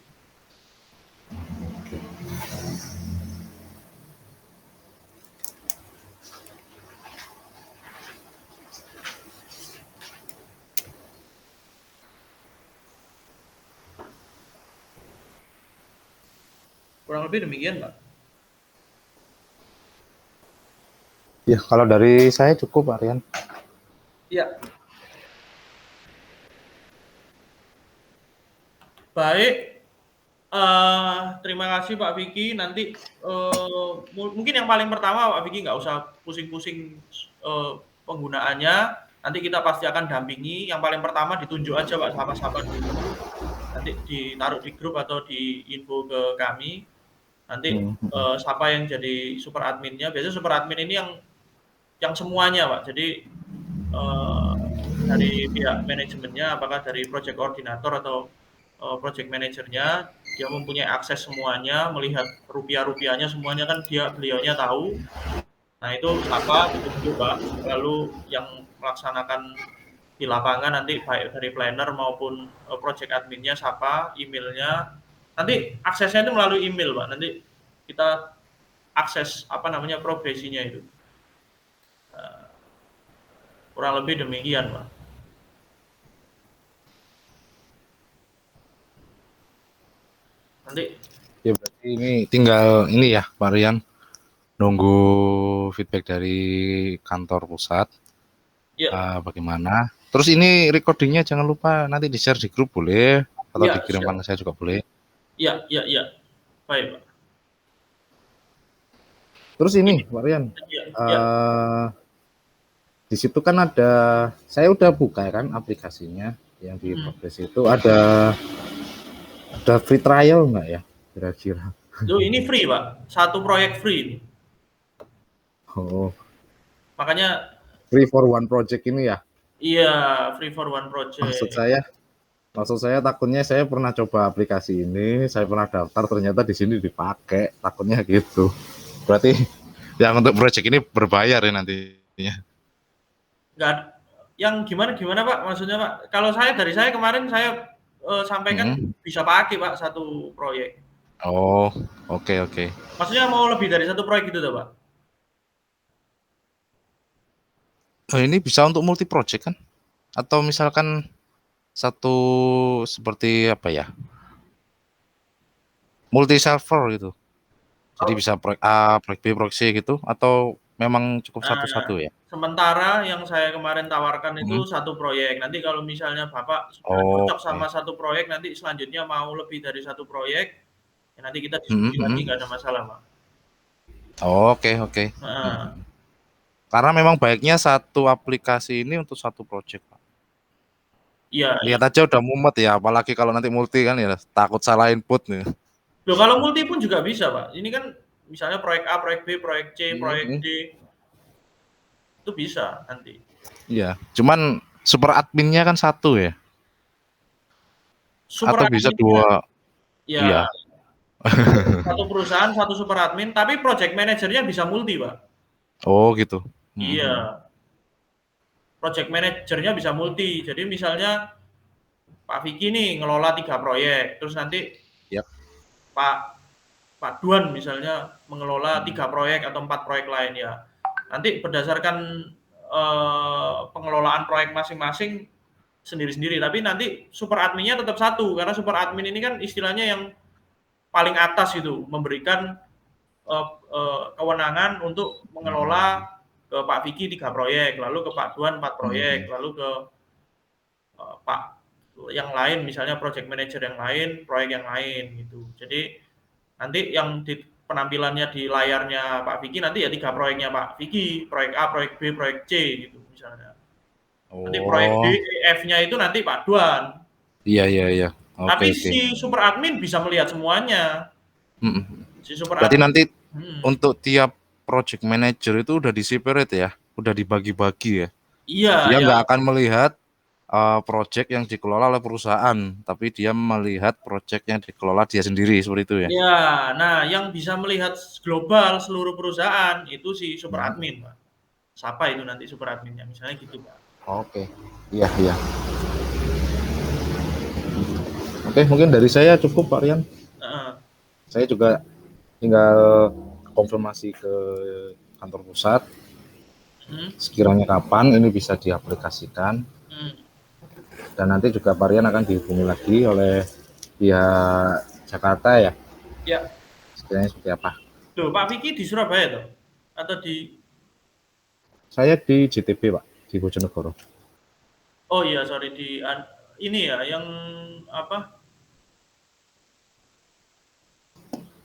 Kurang lebih demikian Pak.
Ya, kalau dari saya cukup, Aryan.
Ya, baik. Terima kasih Pak Vicky. Nanti mungkin yang paling pertama Pak Vicky nggak usah pusing-pusing penggunaannya. Nanti kita pasti akan dampingi. Yang paling pertama ditunjuk aja Pak, sapa-sapa dulu. Nanti ditaruh di grup atau di info ke kami. Nanti siapa yang jadi super adminnya. Biasanya super admin ini yang semuanya Pak. Jadi dari pihak manajemennya, apakah dari project koordinator atau project manajernya, dia mempunyai akses semuanya, melihat rupiah-rupiahnya semuanya kan beliaunya tahu. Nah itu siapa ditunjuk Pak. Lalu yang melaksanakan di lapangan nanti baik dari planner maupun project adminnya siapa, emailnya. Nanti aksesnya itu melalui email Pak. Nanti kita akses apa namanya progresinya itu. Kurang lebih demikian Pak. Nanti
Ya, berarti ini tinggal ini ya, Pak Aryan, nunggu feedback dari kantor pusat.
ya,
Bagaimana? Terus ini recordingnya jangan lupa nanti di-share di grup boleh, atau
ya,
dikirimkan ke saya juga boleh.
ya, ya, ya. Baik Pak.
Terus ini, Pak Aryan,
Ya, ya.
di situ kan ada, saya udah buka kan aplikasinya yang di progres itu ada free trial nggak ya kira-kira?
Loh, ini free Pak. Satu proyek free ini.
Oh,
Makanya
free for one project ini ya?
iya, free for one
Maksud
project.
saya Maksud saya takutnya saya pernah coba aplikasi ini, saya pernah daftar ternyata di sini dipakai, takutnya gitu. Berarti yang untuk project ini berbayar ya nantinya.
Nggak, yang gimana Pak? Maksudnya Pak? Kalau dari saya kemarin saya sampaikan
Hmm.
bisa pakai Pak satu proyek.
Oh, oke oke.
Maksudnya mau lebih dari satu proyek gitu tuh Pak?
Oh, ini bisa untuk multi project kan? Atau misalkan satu seperti apa ya? Multi server gitu. Jadi
Oh,
bisa proyek A, proyek B, proyek C gitu atau memang cukup
nah,
satu-satu ya?
sementara yang saya kemarin tawarkan itu
Hmm.
satu proyek. Nanti kalau misalnya Bapak sudah cocok sama
Oke.
satu proyek, nanti selanjutnya mau lebih dari satu proyek, ya nanti kita
Hmm,
diskusi lagi,
hmm.
nggak ada masalah Pak.
Oke oke.
Heeh.
Hmm. Karena memang baiknya satu aplikasi ini untuk satu project, Pak.
Iya, iya.
Lihat aja udah mumet ya, apalagi kalau nanti multi kan ya takut salah input nih.
Loh, kalau multi pun juga bisa Pak. Ini kan misalnya proyek A, proyek B, proyek C, proyek
Hmm.
D, itu bisa nanti.
Iya, cuman super adminnya kan satu ya,
Super
atau bisa
adminnya,
dua.
ya
Iya.
satu perusahaan, satu super admin, tapi project manajernya bisa multi Pak.
Oh gitu. Hmm.
Iya, project manajernya bisa multi. Jadi misalnya Pak Vicky nih ngelola 3 proyek, terus nanti
Yap.
Pak Pak Duan misalnya mengelola
Hmm.
3 proyek atau 4 proyek lain ya. Nanti berdasarkan pengelolaan proyek masing-masing sendiri-sendiri, tapi nanti super adminnya tetap satu, karena super admin ini kan istilahnya yang paling atas itu, memberikan kewenangan untuk mengelola ke Pak Vicky 3 proyek, lalu ke Pak Duan 4 proyek,
Hmm.
lalu ke Pak yang lain, misalnya project manager yang lain, proyek yang lain gitu. Jadi nanti yang di penampilannya di layarnya Pak Vicky nanti ya 3 proyeknya Pak Vicky, proyek A, proyek B, proyek C gitu misalnya. Nanti proyek D,
Oh,
E, F-nya itu nanti Pak Duan.
iya iya iya. Oke
Tapi
oke.
si super admin bisa melihat semuanya.
Hmm.
Si super
Berarti
admin.
nanti
Hmm.
untuk tiap project manager itu udah di separate ya, udah dibagi-bagi ya.
Iya,
Dia
ya.
nggak akan melihat project yang dikelola oleh perusahaan, tapi dia melihat project yang dikelola dia sendiri seperti itu ya.
Ya, nah yang bisa melihat global seluruh perusahaan itu si super
Hmm.
admin, Pak. Siapa itu nanti super adminnya? Misalnya gitu, Pak.
Oke, iya iya. Oke, mungkin dari saya cukup Pak Rian.
Heeh.
Saya juga tinggal konfirmasi ke kantor pusat,
Hmm.
sekiranya kapan ini bisa diaplikasikan,
Hmm.
dan nanti juga Pak Rian akan dihubungi lagi oleh pihak Jakarta ya,
Ya.
sekiranya seperti apa.
Loh, Pak Vicky di Surabaya toh? Atau di
Saya di JTB Pak, di Bojonegoro.
Oh iya, sorry ini ya yang apa?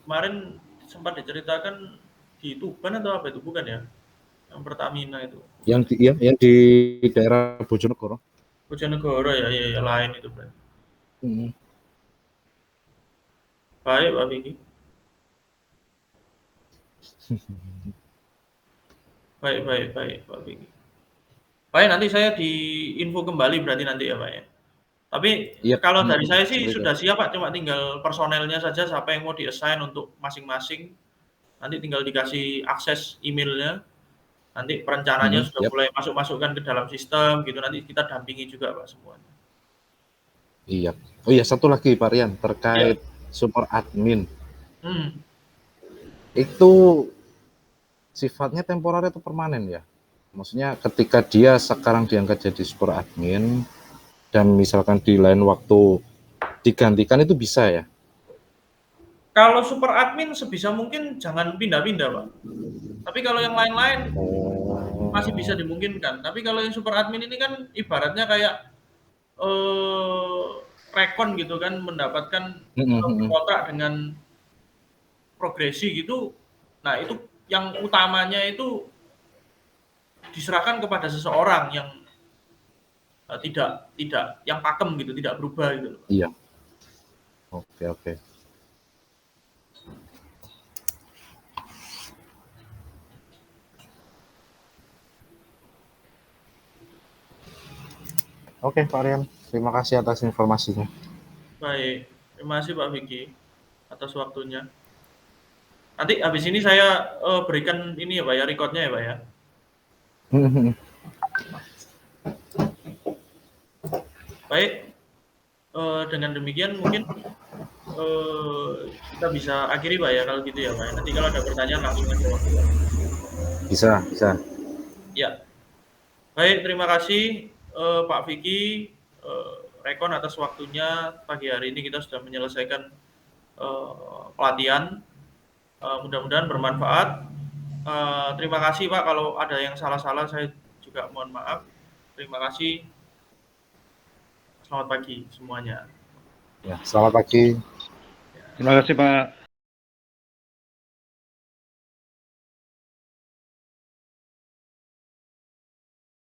Kemarin sempat diceritakan di Tuban atau apa itu? Bukan ya? Yang Pertamina itu.
Yang di daerah Bojonegoro.
Bojonegoro ya, ya, ya lain itu berarti.
Hmm.
Baik, Pak Vicky. Baik, baik, baik, Pak Vicky. Baik, nanti saya diinfo kembali berarti nanti ya, Pak ya. Tapi
Iya,
kalau dari saya sih
seperti itu.
sudah siap, Pak. Cuma tinggal personelnya saja siapa yang mau di-assign untuk masing-masing. Nanti tinggal dikasih akses emailnya. Nanti perencanaannya sudah
Yap.
mulai masuk-masukkan ke dalam sistem gitu. Nanti kita dampingi juga, Pak, semuanya.
Iya. Oh iya, satu lagi Pak Rian
Ya.
terkait super admin.
Hmm.
Itu sifatnya temporer atau permanen ya? Maksudnya ketika dia sekarang diangkat jadi super admin dan misalkan di lain waktu digantikan itu bisa ya?
Kalau super admin sebisa mungkin jangan pindah-pindah, Pak. Tapi kalau yang lain-lain masih bisa
Oh.
dimungkinkan. Tapi kalau yang super admin ini kan ibaratnya kayak eh, rekon gitu kan, mendapatkan kontrak dengan progresi gitu. Nah, itu yang utamanya itu diserahkan kepada seseorang yang tidak tidak yang pakem gitu, tidak berubah gitu loh.
Iya. Oke, oke. Oke, Pak Rian. Terima kasih atas informasinya.
Baik, terima kasih Pak Vicky atas waktunya. Nanti habis ini saya berikan ini ya Pak ya, recordnya ya Pak ya. Baik, dengan demikian mungkin kita bisa akhiri Pak ya kalau gitu ya Pak. Nanti kalau ada pertanyaan langsung aja Pak.
Bisa.
Ya, baik terima kasih Pak Vicky, Rekon atas waktunya pagi hari ini kita sudah menyelesaikan pelatihan. Mudah-mudahan bermanfaat. Terima kasih Pak, kalau ada yang salah-salah saya juga mohon maaf. Terima kasih. Selamat pagi semuanya.
Ya, selamat pagi.
Terima kasih Pak.